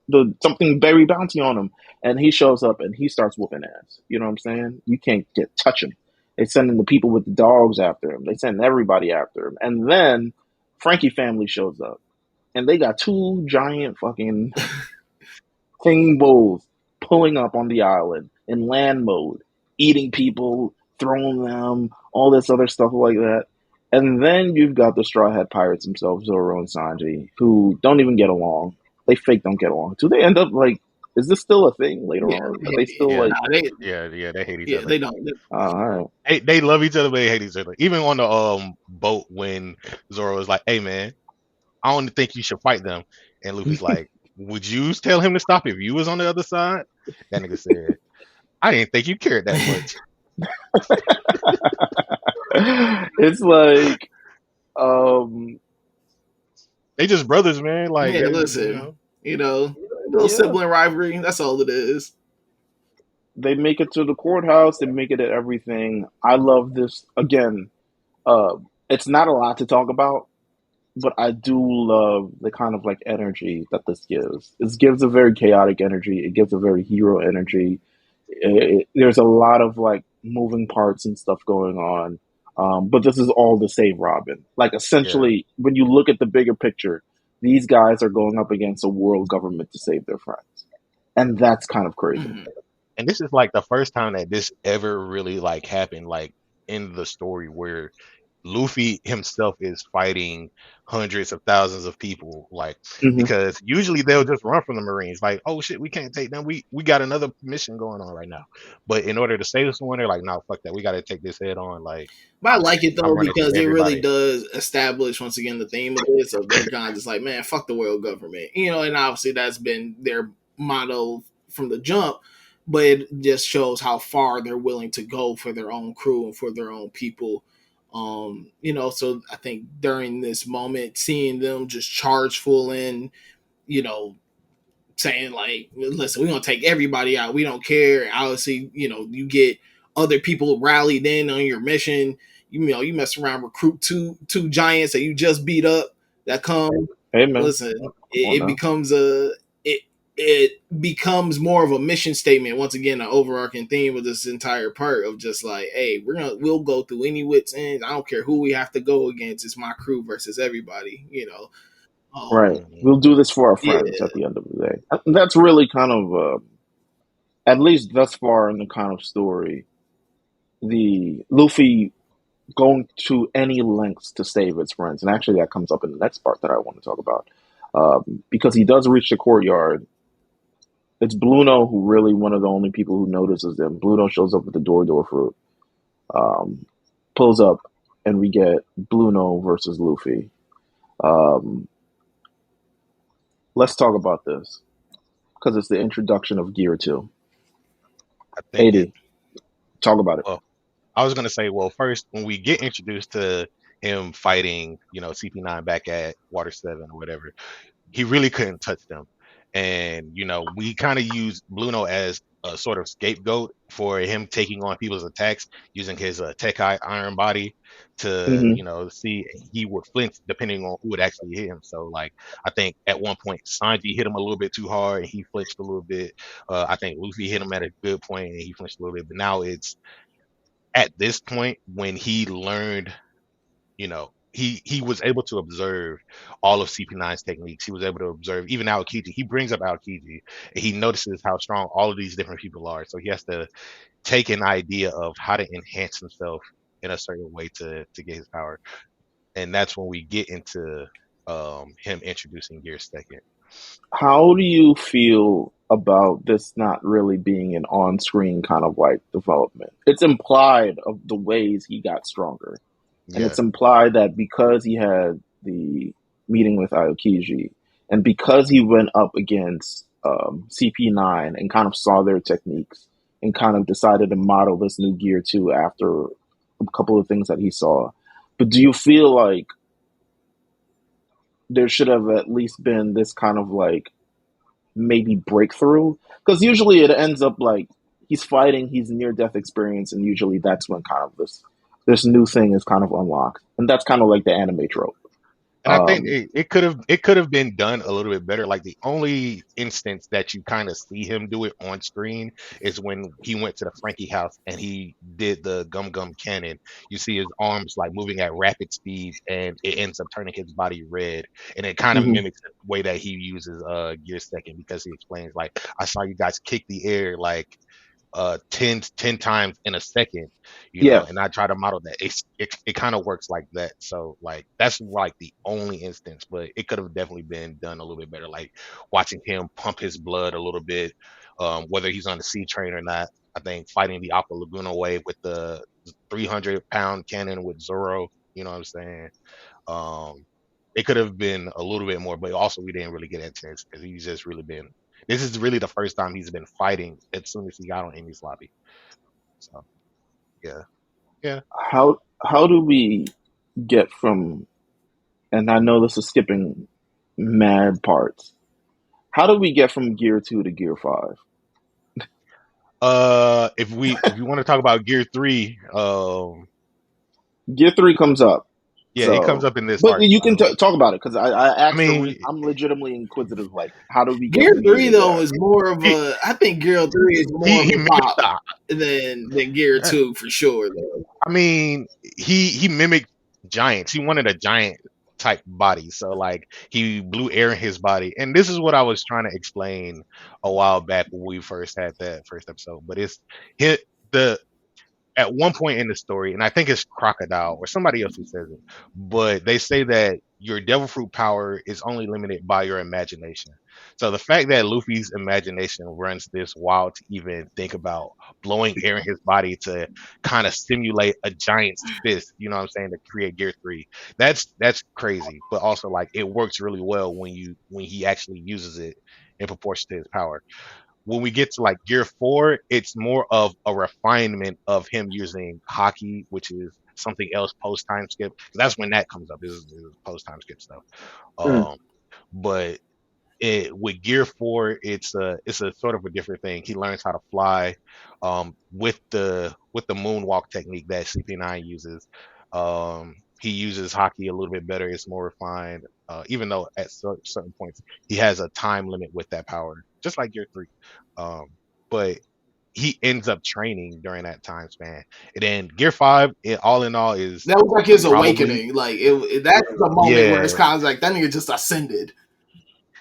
the something berry bounty on him. And he shows up and he starts whooping ass. You know what I'm saying? You can't touch him. They sending the people with the dogs after him. They send everybody after him. And then Frankie family shows up. And they got two giant fucking king bulls pulling up on the island in land mode, eating people, throwing them, all this other stuff like that. And then you've got the Straw Hat Pirates themselves, Zoro and Sanji, who don't even get along. They fake don't get along. Do they end up like? Is this still a thing later Yeah, on? Are they still Yeah, like? nah, they yeah. They hate each yeah other. they don't. All right. They love each other, but they hate each other. Even on the boat when Zoro was like, "Hey, man, I don't think you should fight them," and Luffy's like, "Would you tell him to stop if you was on the other side?" That nigga said, "I didn't think you cared that much." It's like, um, They just brothers, man. Like, Yeah, they, listen, little yeah, sibling rivalry. That's all it is. they make it to the courthouse. They make it at everything. I love this again. Uh, it's not a lot to talk about, but I do love the kind of like energy that this gives. It gives a very chaotic energy. It gives a very hero energy. There's a lot of like moving parts and stuff going on. But this is all to save Robin. Like, yeah, essentially, when you look at the bigger picture, these guys are going up against a world government to save their friends. And that's kind of crazy. Mhm. and this is like the first time that this ever really like happened, like in the story where Luffy himself is fighting hundreds of thousands of people, like Hmm. because usually they'll just run from the Marines, like, oh shit, we can't take them. We got another mission going on right now. But in order to save someone, they're like, no, fuck that. We got to take this head on. Like But I like it I'm though running through because it really everybody. does establish once again the theme of this. So they're kind of just like, man, fuck the world government, and obviously that's been their motto from the jump. But it just shows how far they're willing to go for their own crew and for their own people. So I think during this moment, seeing them just charge full in, you know, saying like, listen, we're gonna take everybody out. We don't care. Obviously, you get other people rallied in on your mission. You mess around, recruit two giants that you just beat up that come. Hey man, Listen, come on it now. becomes it becomes more of a mission statement. Once again, an overarching theme of this entire part of just like, hey, we'll go through any wits ends. I don't care who we have to go against. It's my crew versus everybody. Right, Mhm. we'll do this for our Yeah, friends. At the end of the day, that's really kind of at least thus far in the kind of story, the Luffy going to any lengths to save its friends, and actually that comes up in the next part that I want to talk about, because he does reach the courtyard. It's Bluno who really one of the only people who notices them. Bluno shows up with the door fruit, um, pulls up, and we get Bluno versus Luffy. Um, let's talk about this because it's the introduction of Gear 2. I think it. 80, talk about it. Well, I was gonna say, well, first when we get introduced to him fighting, CP9 back at Water 7 or whatever, he really couldn't touch them. And we kind of use Bluno as a sort of scapegoat for him taking on people's attacks using his Tekai iron body to, Hmm. see he would flinch depending on who would actually hit him. So like I think at one point Sanji hit him a little bit too hard and he flinched a little bit. I think Luffy hit him at a good point and he flinched a little bit. But now it's at this point when he learned, he was able to observe all of CP9's techniques. He was able to observe even Aokiji. He brings up Aokiji and he notices how strong all of these different people are. So he has to take an idea of how to enhance himself in a certain way to get his power. And that's when we get into him introducing Gear Second. How do you feel about this not really being an on-screen kind of like development? It's implied of the ways he got stronger, and Yeah. it's implied that because he had the meeting with Aokiji, and because he went up against CP9 and kind of saw their techniques and kind of decided to model this new Gear 2 after a couple of things that he saw. But do you feel like there should have at least been this kind of like maybe breakthrough? Because usually it ends up like he's fighting, he's near death experience, and usually that's when kind of this new thing is kind of unlocked, and that's kind of like the anime trope. And I think Um, it could have been done a little bit better. Like the only instance that you kind of see him do it on screen is when he went to the Frankie house and he did the gum gum cannon. You see his arms like moving at rapid speed, and it ends up turning his body red. And it kind of mhm. mimics the way that he uses Gear Second because he explains like I saw you guys kick the air like 10 times in a second, Yeah. and I try to model that. It kind of works like that. So like that's like the only instance, but it could have definitely been done a little bit better. Like watching him pump his blood a little bit, whether he's on the sea train or not. I think fighting the Aqua Laguna wave with the 300-pound cannon with Zoro, you know what I'm saying? Um, it could have been a little bit more, but also we didn't really get intense because he's just really been. This is really the first time he's been fighting as soon as he got on Enies Lobby. So yeah, yeah. How do we get from? And I know this is skipping mad parts. How do we get from Gear 2 to Gear 5? If you want to talk about Gear 3, Gear 3 comes up. yeah, it comes So, up in this but arc. you can talk about it because I I asked mean, I'm legitimately inquisitive. Like, how do we get Gear from here three to though there? is more of he a. I think Gear three is more of he a mimicked pop than Gear two for sure though. I mean, he mimicked giants. He wanted a giant type body. So like he blew air in his body. And this is what I was trying to explain a while back when we first had that first episode. But it's hit the at one point in the story, and I think it's Crocodile or somebody else who says it, but they say that your devil fruit power is only limited by your imagination. So the fact that Luffy's imagination runs this wild to even think about blowing air in his body to kind of simulate a giant's fist, you know what I'm saying, to create Gear 3. That's crazy, but also like it works really well when he actually uses it in proportion to his power. When we get to like Gear 4, it's more of a refinement of him using hockey, which is something else post time skip. That's when that comes up. This is post time skip stuff. Mm. But with Gear 4, it's a sort of a different thing. He learns how to fly with the moonwalk technique that CP9 uses. He uses hockey a little bit better. It's more refined. Even though at certain points he has a time limit with that power, just like Gear 3. But he ends up training during that time span. And then Gear 5, all in all, is That was like his probably awakening. Like that's the moment where it's yeah. kind of like that nigga just ascended.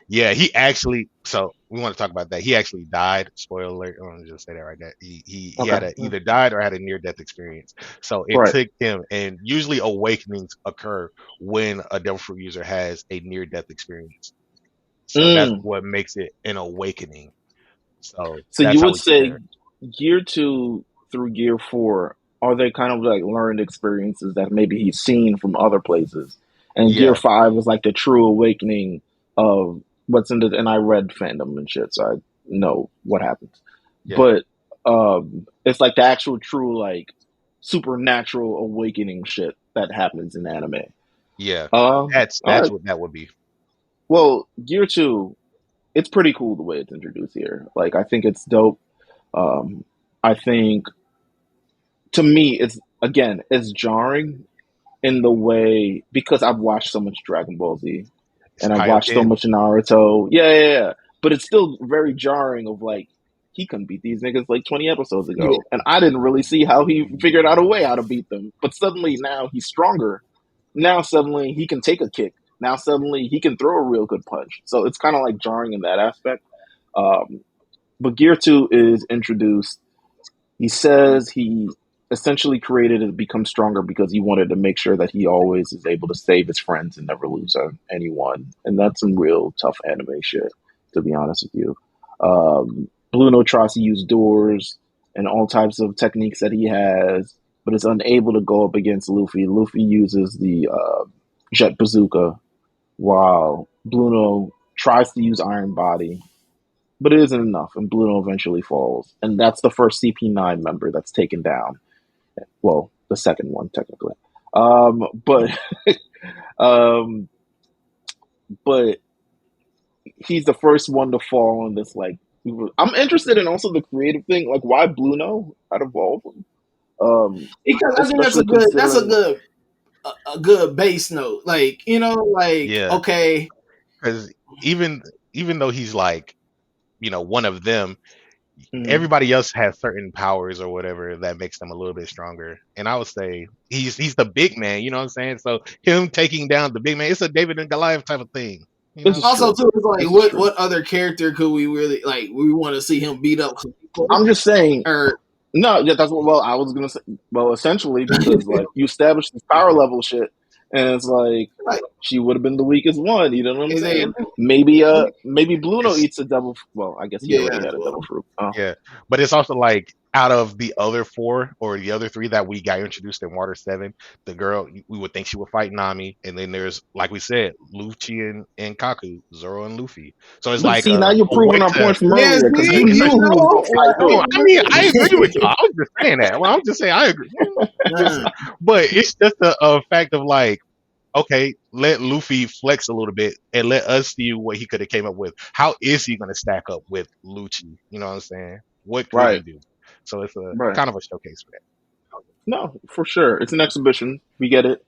Yeah, he actually. So we want to talk about that. He actually died. Spoiler alert. I'm gonna just say that right there. He Okay. had either died or had a near death experience. So it Right. took him, and usually awakenings occur when a devil fruit user has a near death experience. So that's what makes it an awakening. So So that's you how would we compare say it. Gear 2 through Gear 4 are they kind of like learned experiences that maybe he's seen from other places, and Gear Yeah, 5 is like the true awakening of what's in the. And I read fandom and shit, so I know what happens. yeah, But it's like the actual true like supernatural awakening shit that happens in anime. yeah. That's All that's right. what that would be. Well, Gear 2, it's pretty cool the way it's introduced here. Like I think it's dope. Um, I think to me it's jarring in the way because I've watched so much Dragon Ball Z It's and I've watched so Kaioken. much Naruto. Yeah. But it's still very jarring of like he couldn't beat these niggas like 20 episodes Yeah. ago. And I didn't really see how he figured out a way how to beat them. But suddenly now he's stronger. Now suddenly he can take a kick. Now suddenly he can throw a real good punch. So it's kind of like jarring in that aspect. Um, but Gear 2 is introduced. He says he essentially created it to become stronger because he wanted to make sure that he always is able to save his friends and never lose anyone. And that's some real tough anime shit, to be honest with you. Blue Note tries to use doors and all types of techniques that he has, but is unable to go up against Luffy. Luffy uses the jet bazooka, while Blue Note tries to use Iron Body, but it isn't enough, and Bluto eventually falls. And that's the first CP9 member that's taken down. Well, the second one, technically. But um, but he's the first one to fall on this, like, I'm interested in also the creative thing, like, why Bluno out of all of them? Because I think Especially that's a considering. good a good base note. Like, like Yeah, okay. because even though he's like one of them, Mhm. everybody else has certain powers or whatever that makes them a little bit stronger. And I would say he's the big man, you know what I'm saying? So him taking down the big man, it's a David and Goliath type of thing, you This know? is Also true. too, it's like This is true. what other character could we really like we want to see him beat up some people? I'm just saying. Or No, yeah, that's what. Well, I was gonna say. Well, essentially, because like you established this power level shit, and it's like like she would have been the weakest one. You know what I'm is they saying? Maybe Bluno It's eats a devil. Well, I guess he already yeah, had a devil well, fruit. Oh, Yeah, but it's also like out of the other four or the other three that we got introduced in Water 7, the girl we would think she would fight Nami, and then there's like we said, Lucci and Kaku, Zoro and Luffy. So it's but like see, now you're a way proving our to point from yeah, earlier because see, you knew who was gonna fight no, who. I mean I agree with you. I was just saying that. Well, I'm just saying I agree. Listen, but it's just a fact of like, okay, let Luffy flex a little bit and let us see what he could have came up with. How is he going to stack up with Lucci? You know what I'm saying? What could he Right, do? So it's a right. kind of a showcase for that. No, for sure. It's an exhibition. We get it.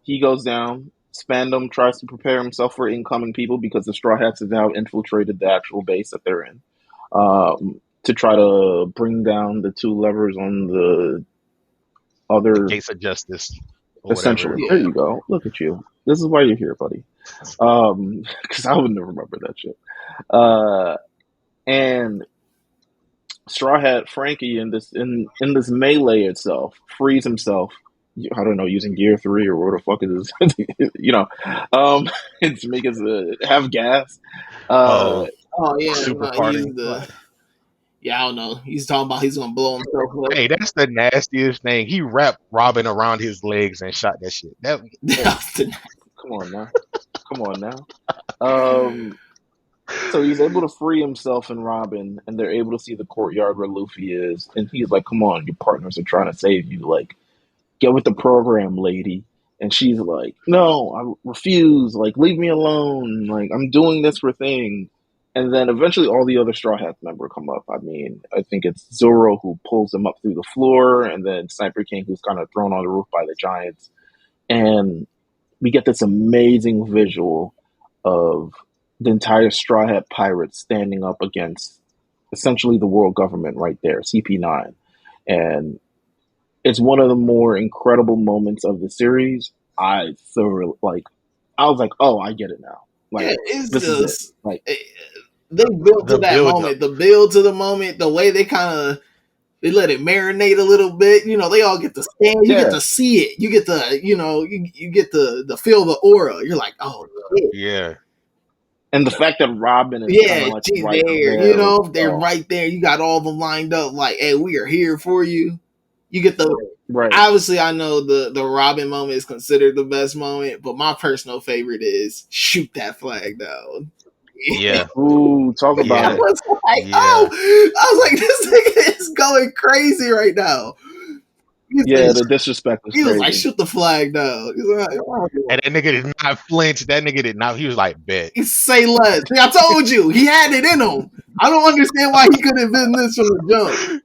He goes down. Spandam tries to prepare himself for incoming people because the Straw Hats have now infiltrated the actual base that they're in, to try to bring down the two levers on the The other. Gates of Justice. or Essentially, whatever. there Yeah. you go. Look at you. This is why you're here, buddy. Because I would never remember that shit. And Straw Hat Frankie in this melee itself frees himself. I don't know, using Gear 3 or what the fuck it is, to make us have gas. Uh, Oh, Oh yeah, super no, he parting. used the. Like, Yeah, I don't know. He's talking about he's gonna blow himself up. hey, that's the nastiest thing. He wrapped Robin around his legs and shot that shit. That oh. Come on now, come on now. Um, so he's able to free himself and Robin, and they're able to see the courtyard where Luffy is, and he's like, "Come on, your partners are trying to save you. Like, get with the program, lady." And she's like, "No, I refuse. Like, leave me alone. Like, I'm doing this for thing." And then eventually all the other Straw Hats member come up. I mean, I think it's Zoro who pulls them up through the floor, and then Sniper King who's kind of thrown on the roof by the giants. And we get this amazing visual of the entire Straw Hat Pirates standing up against essentially the world government right there, CP9. And it's one of the more incredible moments of the series. I thoroughly I was like, oh, I get it now. Like, Yeah, it's this is it. just Like, they built to The that build moment. up. The build to the moment, the way they kind of they let it marinate a little bit. You know, they all get to stand. You get yeah. to see it. You get to, you get to feel the aura. You're like, oh shit. Yeah. And the fact that Robin is kind Yeah, of like she's right there. You there. know, they're right there. You got all them lined up. Like, hey, we are here for you. You get the Right. obviously. I know the Robin moment is considered the best moment, but my personal favorite is shoot that flag down. Yeah. Ooh, talk I about Yeah. it. was like, Yeah. oh, I was like, this nigga is going crazy right now. Yeah, the disrespect is He was like, crazy. shoot the flag down. He's like, And that nigga did not flinch. That nigga did not. He was like, bet. say less. See, I told you, he had it in him. I don't understand why he couldn't have been this from the jump.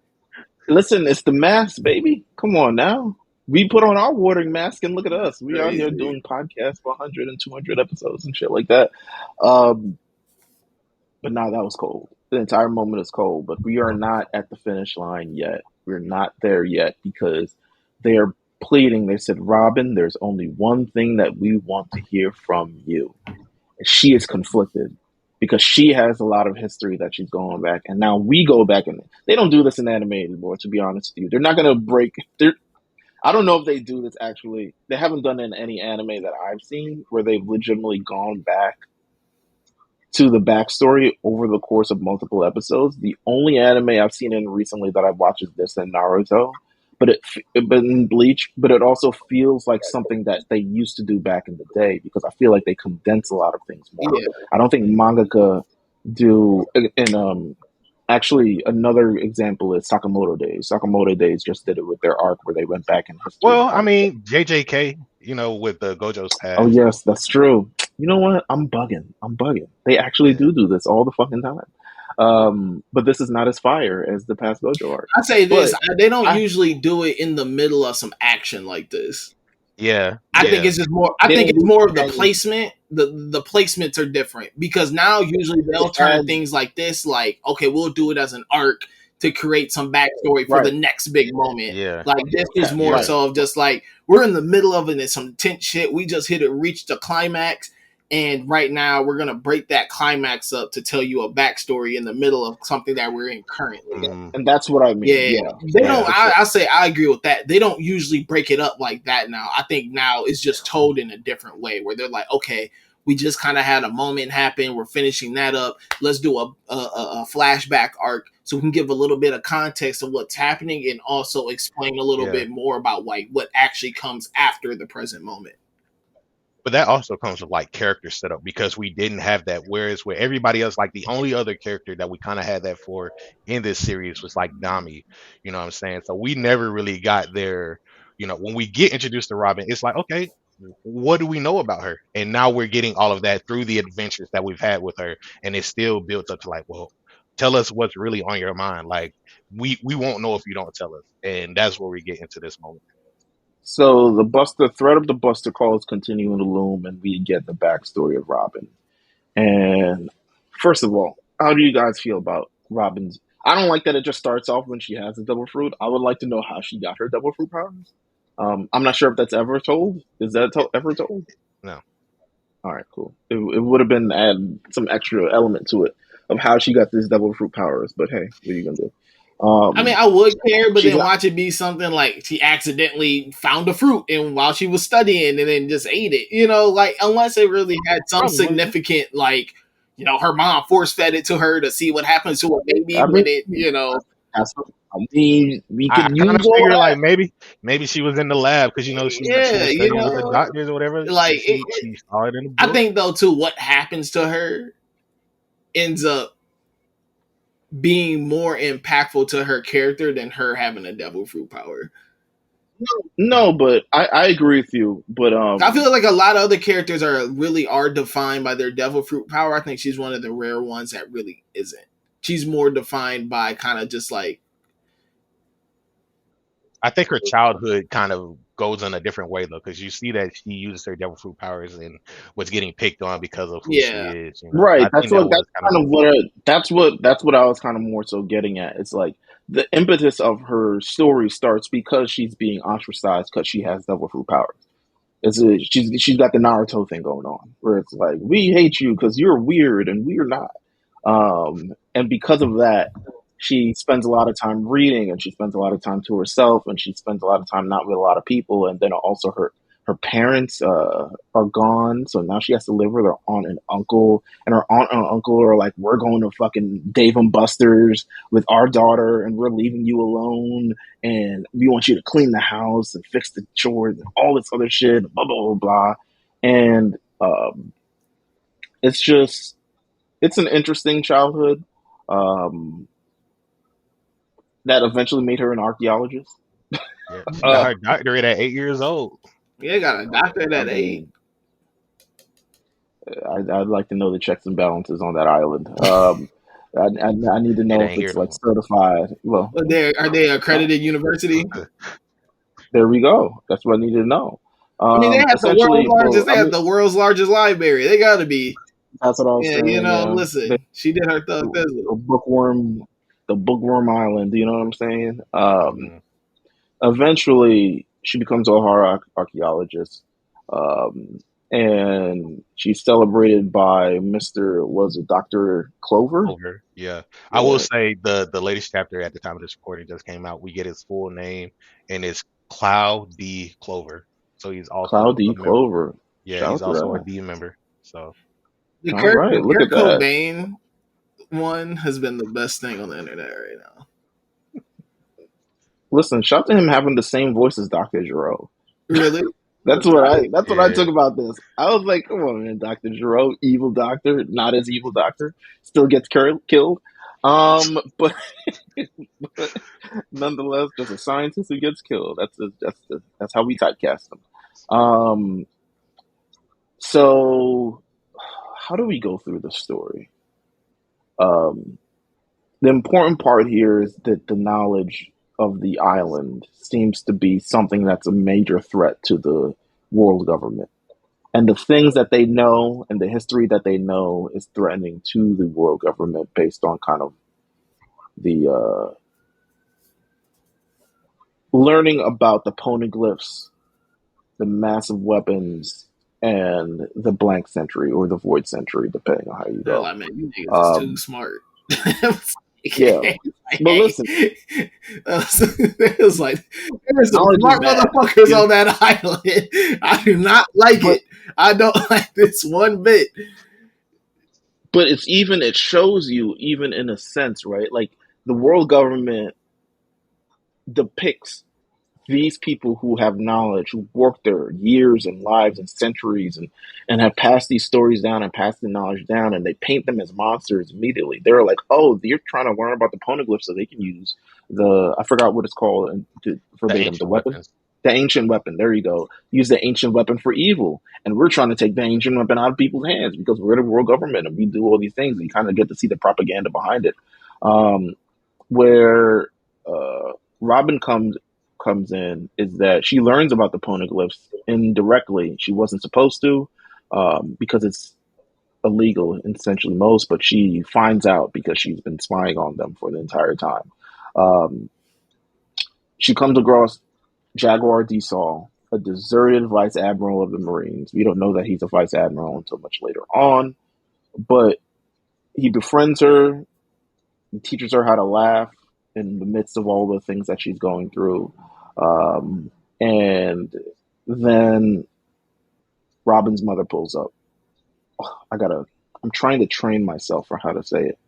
Listen, it's the mask, baby. Come on now. We put on our watering mask and look at us. We out here Crazy. doing podcasts for 100 and 200 episodes and shit like that. But now that was cold. The entire moment is cold, but we are not at the finish line yet. We're not there yet because they're pleading. They said, Robin, there's only one thing that we want to hear from you. And she is conflicted because she has a lot of history that she's going back. And now we go back, and they don't do this in anime anymore, to be honest with you. They're not going to break. I don't know if they do this actually. They haven't done it in any anime that I've seen where they've legitimately gone back to the backstory over the course of multiple episodes. The only anime I've seen in recently that I've watched is this and Naruto, but in Bleach. But it also feels like something that they used to do back in the day because I feel like they condense a lot of things more. Yeah. I don't think mangaka do. And actually, another example is Sakamoto Days. Sakamoto Days just did it with their arc where they went back in history. Well, I mean, JJK, with the Gojo's past. Oh yes, that's true. You know what? I'm bugging. They actually do this all the fucking time. But this is not as fire as the past Gojo arc. I say this: they don't I- usually do it in the middle of some action like this. Yeah. I think it's just more. I They think don't it's do more of the any- placement. The placements are different because now usually they'll turn add- things like this, like okay, we'll do it as an arc to create some backstory for Right. the next big moment. Yeah. Like this is more Right. so of just like we're in the middle of it and some tense shit. We just reached the climax, and right now we're gonna break that climax up to tell you a backstory in the middle of something that we're in currently. And that's what I mean. Yeah, Yeah. they don't. Yeah. I say I agree with that. They don't usually break it up like that now. I think now it's just told in a different way where they're like, okay, we just kind of had a moment happen. We're finishing that up. Let's do a flashback arc so we can give a little bit of context of what's happening and also explain a little bit more about like what actually comes after the present moment. But that also comes with like character setup because we didn't have that. Whereas where everybody else, like the only other character that we kind of had that for in this series was like Nami. You know what I'm saying? So we never really got there. When we get introduced to Robin, it's like, okay, what do we know about her? And now we're getting all of that through the adventures that we've had with her. And it's still built up to like, well, tell us what's really on your mind. Like we won't know if you don't tell us. And that's where we get into this moment. So the threat of the Buster Call is continuing to loom, and we get the backstory of Robin. And first of all, how do you guys feel about Robin's? I don't like that it just starts off when she has a double fruit. I would like to know how she got her double fruit powers. I'm not sure if that's ever told. Is that ever told? No. All right, cool. It would have been add some extra element to it of how she got these devil fruit powers. But hey, what are you gonna do? I mean, I would care, but She then got. watch it be something like she accidentally found a fruit and while she was studying and then just ate it. You know, like unless it really had some Probably. significant, like, you know, her mom force fed it to her to see what happens to a baby I when mean, it, you know, that's what, I mean, we I could kind use of all figure like that. maybe she was in the lab because she yeah, was you studying with the know, doctors or whatever. like She saw it in the I book. think though too, what happens to her ends up being more impactful to her character than her having a devil fruit power. No, but I agree with you. But I feel like a lot of other characters are defined by their devil fruit power. I think she's one of the rare ones that really isn't. She's more defined by kind of just like, I think her childhood kind of goes in a different way though, because you see that she uses her devil fruit powers and was getting picked on because of who she yeah, is. You know, right, I think that was that's kind of kind of what that's what I was kind of more so getting at. It's like the impetus of her story starts because she's being ostracized because she has devil fruit powers. She's got the Naruto thing going on where it's like we hate you because you're weird and we're not. And because of that, she spends a lot of time reading and she spends a lot of time to herself and she spends a lot of time not with a lot of people. And then also her parents are gone, so now she has to live with her aunt and uncle. And her aunt and uncle are like, "We're going to fucking Dave and Buster's with our daughter, and we're leaving you alone. And we want you to clean the house and fix the chores and all this other shit." Blah blah blah blah. And it's just it's an interesting childhood um, that eventually made her an archaeologist. yeah. She got Uh, her doctorate at 8 years old. yeah, got a doctor I that age. mean, I'd like to know the checks and balances on that island. I need to It know if ain't here it's no like more. certified. Well, Are they uh, accredited university? there we go. That's what I need to know. I mean, Essentially, but they I have mean, the world's largest library. They got to be. that's what I was Yeah, you saying. know, Yeah, listen, she did her thug thizzle. the bookworm, the bookworm island. You know what I'm saying? Hmm. Eventually she becomes a horror archaeologist, and she's celebrated by Mr. Was it Dr. Clover? Over. Yeah. I will Yeah, say the latest chapter at the time of this recording just came out. We get his full name and it's Cloud D Clover. So he's also a Cloudy member. Clover. Yeah, Shout he's out to also a that. D member. So All right, The look at Kurt that. Cobain one has been the best thing on the internet right now. Listen, shout out to him having the same voice as Dr. Giro. Really? That's what I yeah. took about this. I was like, come on, man, Dr. Giro, evil doctor, not as evil doctor, still gets killed. But nonetheless, just a scientist who gets killed. That's how we typecast them. Um, so how do we go through the story? Um, the important part here is that the knowledge of the island seems to be something that's a major threat to the world government. And the things that they know and the history that they know is threatening to the world government based on kind of the learning about the poneglyphs, the massive weapons, and the blank century or the void century, depending on how you They're go. like, man, you niggas is too Um, smart. yeah, but listen, It was like there were some knowledge is smart bad. motherfuckers You know, on that island. I do not like but it. I don't like this one bit. it shows you even in a sense, right? Like the world government depicts these people who have knowledge, who worked their years and lives and centuries and have passed these stories down and passed the knowledge down, and they paint them as monsters immediately. They're like, oh, you're trying to learn about the poneglyphs so they can use I forgot what it's called The verbatim, the ancient weapon? weapons. The ancient weapon. There you go. Use the ancient weapon for evil. And we're trying to take the ancient weapon out of people's hands because we're the world government and we do all these things. And you kind of get to see the propaganda behind it. Um, where Robin comes in is that she learns about the poneglyphs indirectly. She wasn't supposed to because it's illegal in essentially most, but she finds out because she's been spying on them for the entire time. Um, she comes across. Jaguar D. Saul, a deserted vice admiral of the Marines. We don't know that he's a vice admiral until much later on, but he befriends her. He teaches her how to laugh in the midst of all the things that she's going through. And then Robin's mother pulls up. I'm trying to train myself for how to say it.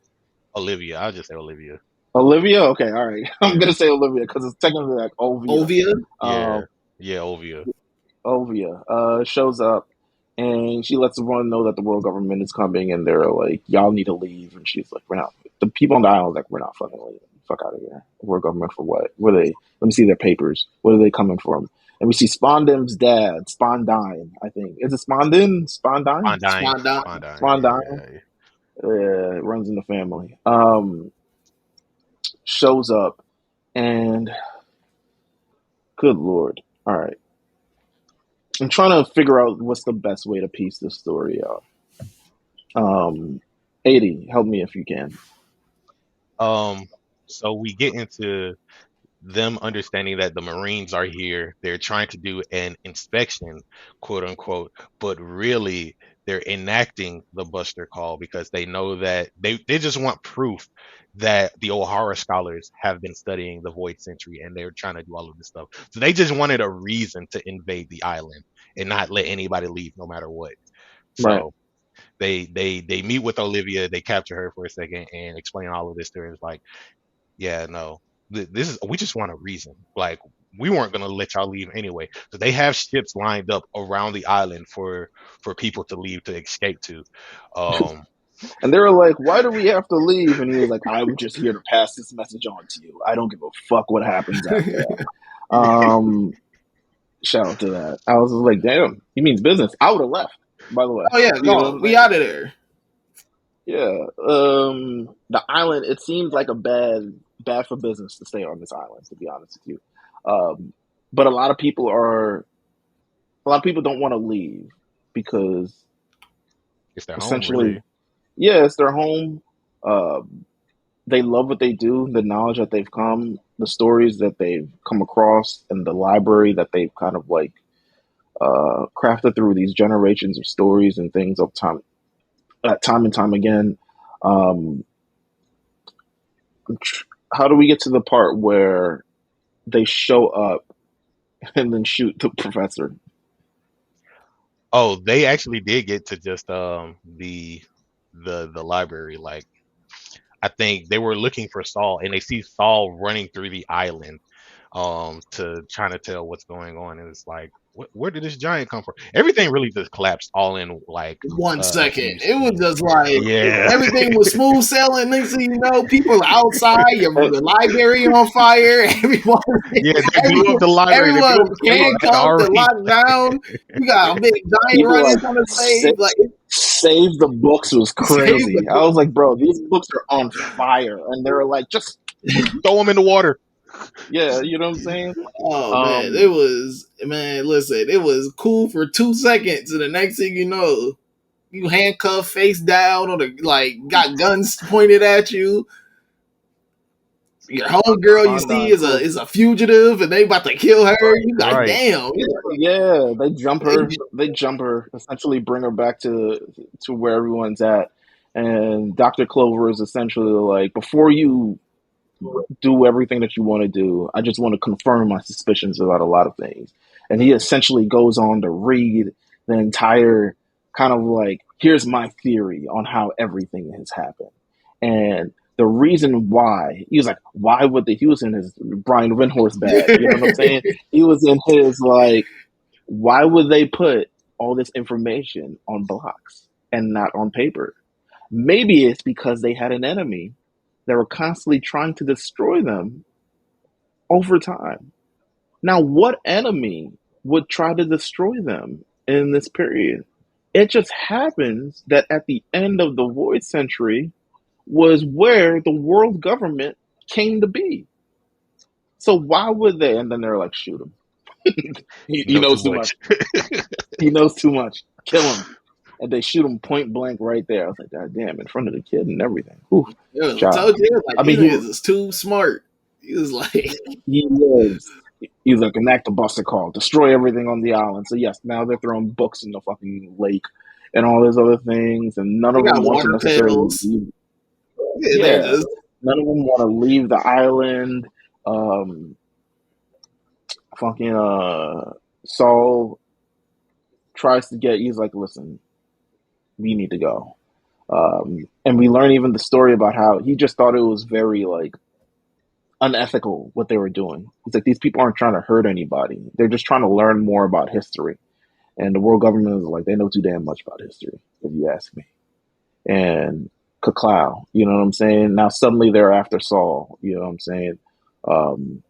Olivia. I'll just say Olivia. Olivia? Okay, all right. I'm Yeah. going to say Olivia because it's technically like Ovia. Yeah, Ovia. Ovia shows up and she lets everyone know that the world government is coming and they're like, y'all need to leave. And she's like, we're not. The people on the island are like, we're not fucking leaving. Fuck out of here. World government for what? What are they? Let me see their papers. What are they coming from? And we see Spondim's dad, Spondine, I think. Is it Spondin? Spondine? Spondine. Runs in the family. Shows up and good Lord. All right. I'm trying to figure out what's the best way to piece this story out. 80, help me if you can. So we get into them understanding that the Marines are here. They're trying to do an inspection, quote unquote, but really they're enacting the Buster Call because they know that they just want proof that the O'Hara scholars have been studying the Void Century and they're trying to do all of this stuff. So they just wanted a reason to invade the island and not let anybody leave no matter what. So Right. they meet with Olivia, they capture her for a second and explain all of this to her. It's like, yeah, no, this is, we just want a reason. Like, we weren't gonna let y'all leave anyway. So they have ships lined up around the island for people to leave, to escape to. And they were like, why do we have to leave? And he was like, I'm just here to pass this message on to you. I don't give a fuck what happens after that. Shout out to that. I was like, damn, he means business. I would have left, by the way. Oh yeah, go. We out of there. Yeah. The island, it seems like a bad for business to stay on this island, to be honest with you. But a lot of people don't want to leave because it's their essentially, home, really. Yeah, it's their home. They love what they do, the knowledge that they've come, the stories that they've come across, and the library that they've kind of like crafted through these generations of stories and things of time and time again. How do we get to the part where they show up and then shoot the professor? Oh, they actually did get to just the library. Like, I think they were looking for Saul and they see Saul running through the island to trying to tell what's going on, and it's like, where did this giant come from? Everything really just collapsed all in like 1 second. It was just like, yeah, everything was smooth sailing. Next thing you know, people are outside, the library on fire, everyone, yeah, they blew up the library. everyone handcuffed and locked down. You got a big giant People running like, trying to save. Like, save the books was crazy. I was like, bro, these books are on fire, and they were like, just throw them in the water. Yeah, you know what I'm saying? Oh man, it was, listen, it was cool for 2 seconds, and the next thing you know, you handcuffed, face down, or got guns pointed at you. Your homegirl you see is a fugitive, and they about to kill her. You got Right. damn. Yeah, they jump her. They jump her. Essentially, bring her back to where everyone's at. And Dr. Clover is essentially like, before you do everything that you want to do, I just want to confirm my suspicions about a lot of things. And he essentially goes on to read the entire kind of like, here's my theory on how everything has happened. And the reason why, he was like, why would he was in his Brian Windhorst bag, you know what I'm saying? He was in his like, why would they put all this information on blocks and not on paper? Maybe it's because they had an enemy that were constantly trying to destroy them over time. Now, what enemy would try to destroy them in this period? It just happens that at the end of the Void Century was where the world government came to be. So why would they? And then they're like, shoot him. he knows too much. He knows too much. Kill him. And they shoot him point blank right there. I was like, God damn, in front of the kid and everything. I told you, like, he is too smart. He was like, he He's like, enact a buster call, destroy everything on the island. So yes, now they're throwing books in the fucking lake and all these other things, and none They of got them want to water necessarily pails. leave. Yeah, they Yeah, just none of them want to leave the island. Um, fucking Saul tries to get. He's like, listen, we need to go. And we learn even the story about how he just thought it was very like unethical what they were doing. He's like, these people aren't trying to hurt anybody. They're just trying to learn more about history. And the world government is like, they know too damn much about history, if you ask me. And Cacao, you know what I'm saying? Now suddenly they're after Saul, you know what I'm saying? Um,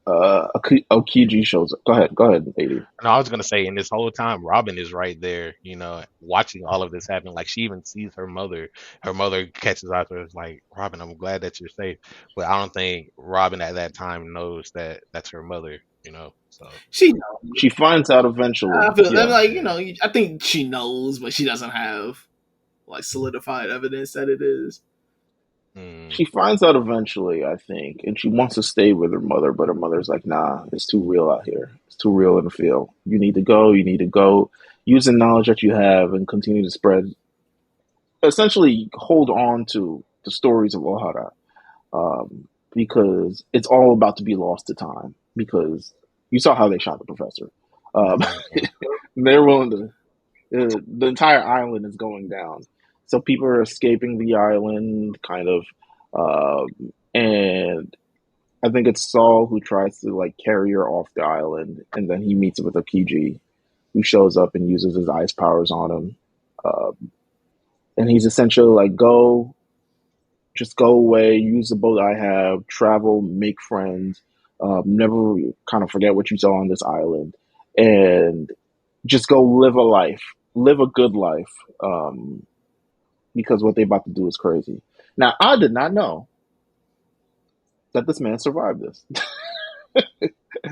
Okiji shows up. Go ahead, AD. And I was gonna say, in this whole time, Robin is right there, watching all of this happen. Like she even sees her mother. Her mother catches out to her, is like, "Robin, I'm glad that you're safe." But I don't think Robin at that time knows that that's her mother. So she knows. She finds out eventually. I'm Yeah. like, I think she knows, but she doesn't have like solidified evidence that it is. She finds out eventually, I think, and she wants to stay with her mother, but her mother's like, nah, it's too real out here. It's too real in the field. You need to go. You need to go. Use the knowledge that you have and continue to spread. Essentially, hold on to the stories of Ohara, because it's all about to be lost to time. Because you saw how they shot the professor. Um, they're willing to. The entire island is going down. So people are escaping the island, kind of, and I think it's Saul who tries to like carry her off the island, and then he meets with Okiji, who shows up and uses his ice powers on him, and he's essentially like, "Go, just go away, use the boat I have, travel, make friends, never kind of forget what you saw on this island, and just go live a life, live a good life." Because what they're about to do is crazy. Now, I did not know that this man survived this.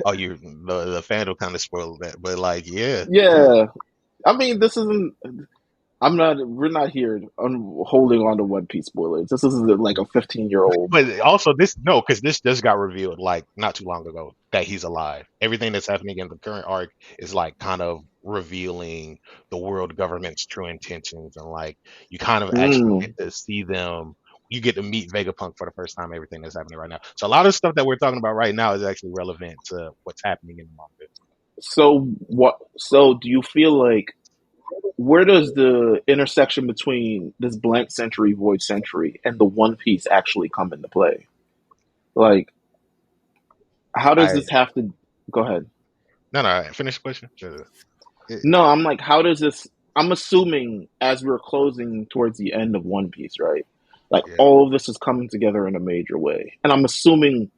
oh, the fan will kind of spoiled that, but like, yeah. Yeah, I mean, this isn't. I'm not. We're not here holding on to One Piece spoilers. This isn't like a 15-year-old. But also this no, because this just got revealed like not too long ago that he's alive. Everything that's happening in the current arc is like kind of revealing the world government's true intentions, and like you kind of actually Mm. get to see them. You get to meet Vegapunk for the first time. Everything that's happening right now. So a lot of stuff that we're talking about right now is actually relevant to what's happening in the manga. So what? So do you feel like where does the intersection between this blank century, void century, and the One Piece actually come into play? Like, how does I this have to? Go ahead. no, finish the question. Sure. No, I'm like, how does this? I'm assuming as we're closing towards the end of One Piece, right? Like Yeah. all of this is coming together in a major way, and I'm assuming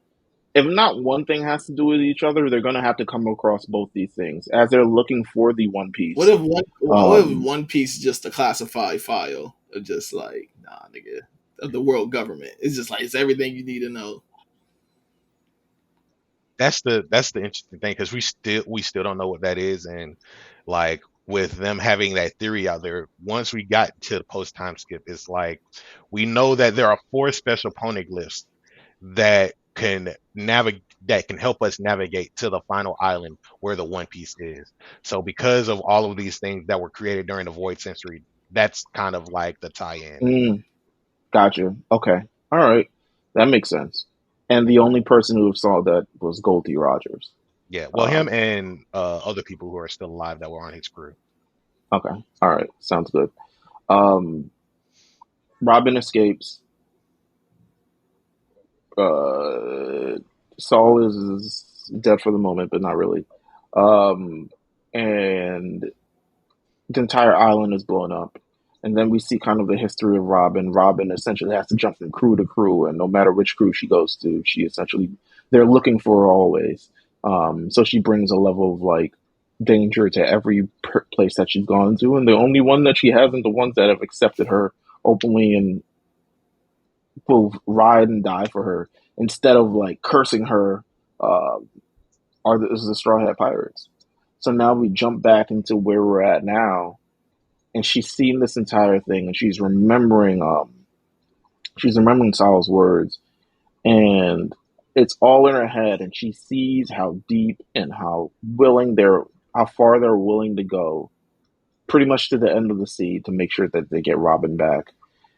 if not one thing has to do with each other, they're gonna have to come across both these things as they're looking for the One What Piece. if One Piece is just a classified file of just like nigga of the world government? It's just like it's everything you need to know. That's the interesting thing because we still don't know what that is, and like with them having that theory out there, once we got to the post time skip, it's like we know that there are 4 special poneglyphs that can help us navigate to the final island where the One Piece is. So because of all of these things that were created during the Void Century, that's kind of like the tie-in. Mm, gotcha. Okay. All right. That makes sense. And the only person who saw that was Goldie Rogers. Yeah, well, him Um, and other people who are still alive that were on his crew. okay. All right. Sounds good. Um, Robin escapes. Uh, Saul is dead for the moment, but not really. Um, and the entire island is blown up. And then we see kind of the history of Robin. Robin essentially has to jump from crew to crew, and no matter which crew she goes to, she essentially they're looking for her always. So she brings a level of like danger to every place that she's gone to, and the only one that she hasn't, the ones that have accepted her openly and will ride and die for her instead of like cursing her, uh, is the Straw Hat Pirates. So now we jump back into where we're at now, and she's seen this entire thing, and she's remembering Saul's words, and it's all in her head, and she sees how deep and how far they're willing to go, pretty much to the end of the sea, to make sure that they get Robin back.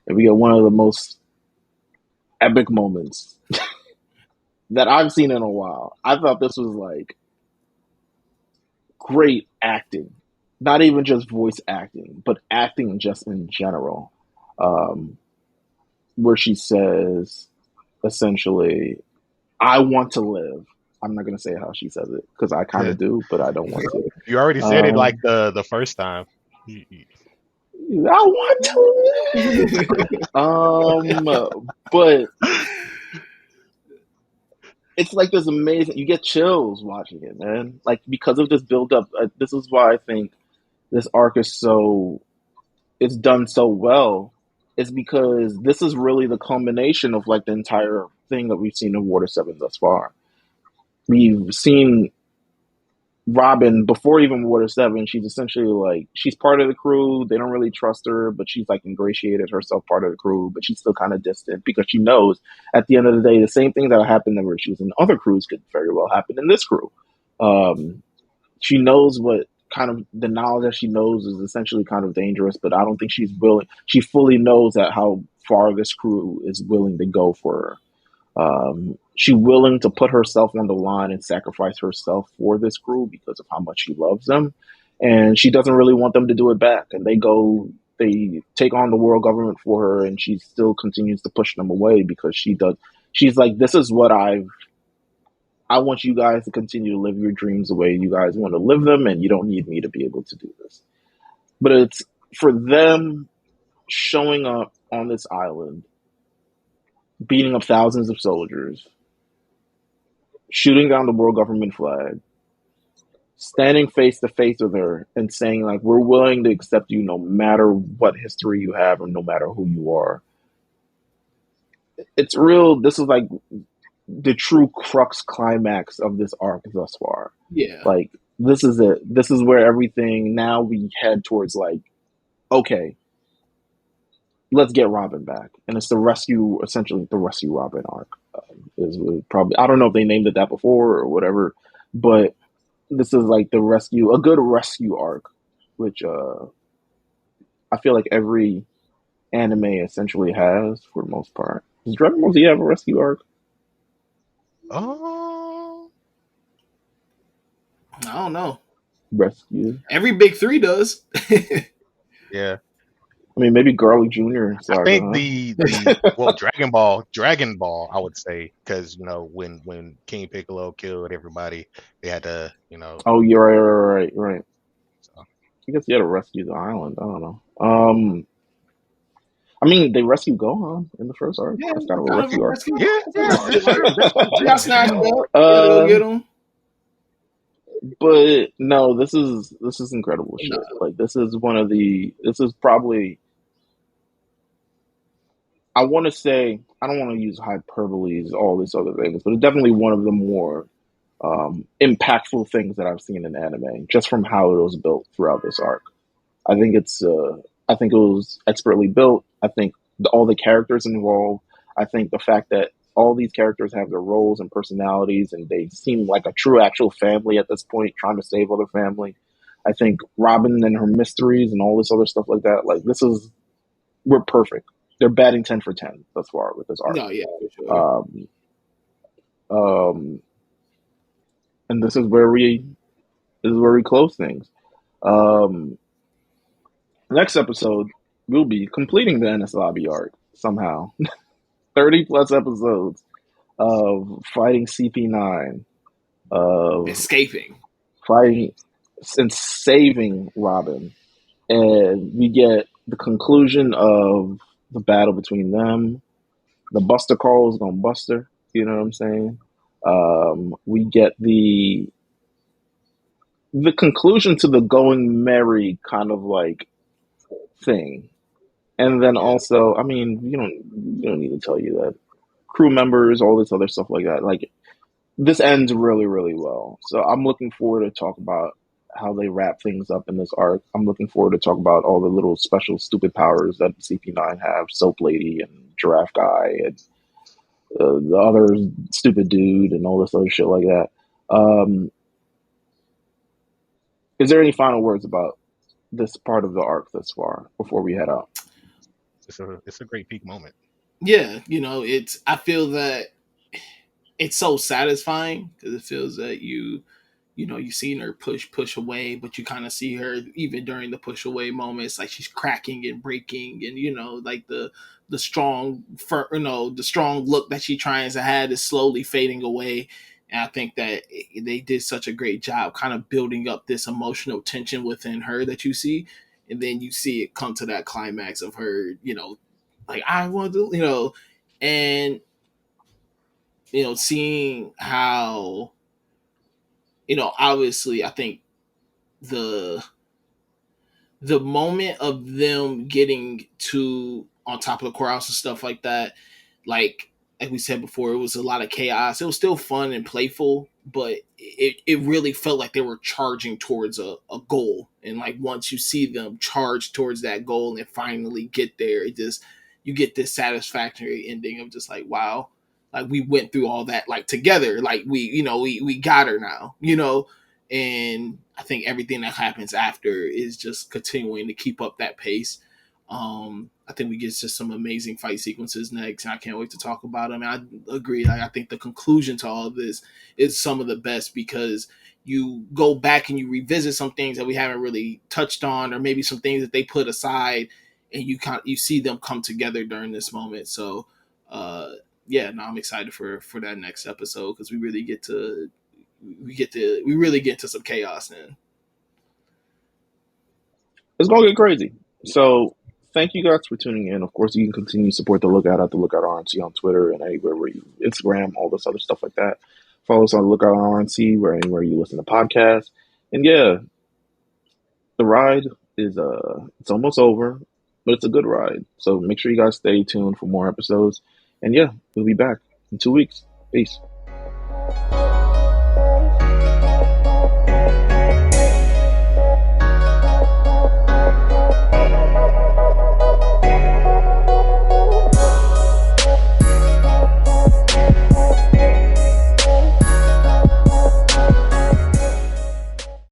And we get one of the most epic moments that I've seen in a while. I thought this was like great acting, not even just voice acting, but acting just in general. Where she says, essentially, I want to live. I'm not going to say how she says it because I kind of do, but I don't want to. You already said it like the first time. I want to live. But it's like this amazing. You get chills watching it, man. Like because of this build up. This is why I think this arc is it's done so well. It's because this is really the culmination of like the entire thing that we've seen in Water 7 thus far. We've seen Robin before even Water 7. She's essentially like, she's part of the crew. They don't really trust her, but she's like ingratiated herself part of the crew, but she's still kind of distant because she knows at the end of the day, the same thing that happened where she was in other crews could very well happen in this crew. She knows what kind of the knowledge that she knows is essentially kind of dangerous, but I don't think she fully knows that how far this crew is willing to go for her. She's willing to put herself on the line and sacrifice herself for this crew because of how much she loves them. And she doesn't really want them to do it back. And they take on the world government for her, and she still continues to push them away because she's like, this is what I want you guys to continue to live your dreams the way you guys want to live them, and you don't need me to be able to do this. But it's for them showing up on this island, beating up thousands of soldiers, shooting down the world government flag, standing face to face with her and saying, like, we're willing to accept you no matter what history you have or no matter who you are. It's real. This is like the true crux climax of this arc thus far. Yeah. Like, this is it. This is where everything, now we head towards, like, okay, let's get Robin back. And it's essentially the rescue Robin arc. Is probably, I don't know if they named it that before or whatever, but this is like a good rescue arc, which I feel like every anime essentially has for the most part. Does Dragon Ball Z have a rescue arc? Oh, I don't know. Rescue. Every big three does. yeah. I mean, maybe Girly Junior. I think well, Dragon Ball, I would say, because when King Piccolo killed everybody, they had to, Oh, you're right. So. I guess you had to rescue the island. I don't know. I mean, they rescued Gohan in the first arc. Yeah, that's kind of a rescue arc. Yeah. Got snatched up. Gotta go get them. But no, this is incredible shit. Like, this is probably, I want to say, I don't want to use hyperboles, all these other things, but it's definitely one of the more impactful things that I've seen in anime, just from how it was built throughout this arc. I think it was expertly built. I think all the characters involved. I think the fact that all these characters have their roles and personalities, and they seem like a true actual family at this point, trying to save other family. I think Robin and her mysteries and all this other stuff like that. Like, we're perfect. They're batting 10 for 10 thus far with this arc. No, yeah, for sure. And this is where we close things. Next episode, we'll be completing the Enies Lobby Arc somehow. 30 plus episodes of fighting CP9, of escaping, fighting and saving Robin, and we get the conclusion of the battle between them. The Buster Call is gonna Buster. You know what I'm saying? We get the conclusion to the going merry kind of like thing. And then also, I mean, you don't need to tell you that crew members, all this other stuff like that. Like, this ends really, really well. So I'm looking forward to talk about how they wrap things up in this arc. I'm looking forward to talk about all the little special stupid powers that CP9 have, Soap Lady and Giraffe Guy, and the other stupid dude and all this other shit like that. Is there any final words about this part of the arc thus far before we head out? It's a great peak moment. Yeah, it's. I feel that it's so satisfying because it feels that you seen her push away, but you kind of see her even during the push away moments, like she's cracking and breaking, and like the strong, the strong look that she tries to have is slowly fading away. And I think that they did such a great job, kind of building up this emotional tension within her that you see, and then you see it come to that climax of her, like I want to, and seeing how obviously I think the the moment of them getting to on top of the courthouse and stuff like that, like we said before, it was a lot of chaos. It was still fun and playful, but it really felt like they were charging towards a goal. And like once you see them charge towards that goal and finally get there, it just you get this satisfactory ending of just like, wow, like we went through all that like together. Like we got her now, and I think everything that happens after is just continuing to keep up that pace. I think we get just some amazing fight sequences next, and I can't wait to talk about them. And I agree. Like, I think the conclusion to all of this is some of the best because you go back and you revisit some things that we haven't really touched on, or maybe some things that they put aside, and you see them come together during this moment. So, yeah, no, I'm excited for that next episode because we really get into some chaos then. It's gonna get crazy. So thank you guys for tuning in. Of course, you can continue to support the Lookout at the Lookout RNC on Twitter and anywhere where you Instagram, all this other stuff like that. Follow us on the Lookout RNC where anywhere you listen to podcasts. And yeah, the ride is it's almost over, but it's a good ride. So make sure you guys stay tuned for more episodes. And yeah, we'll be back in 2 weeks. Peace.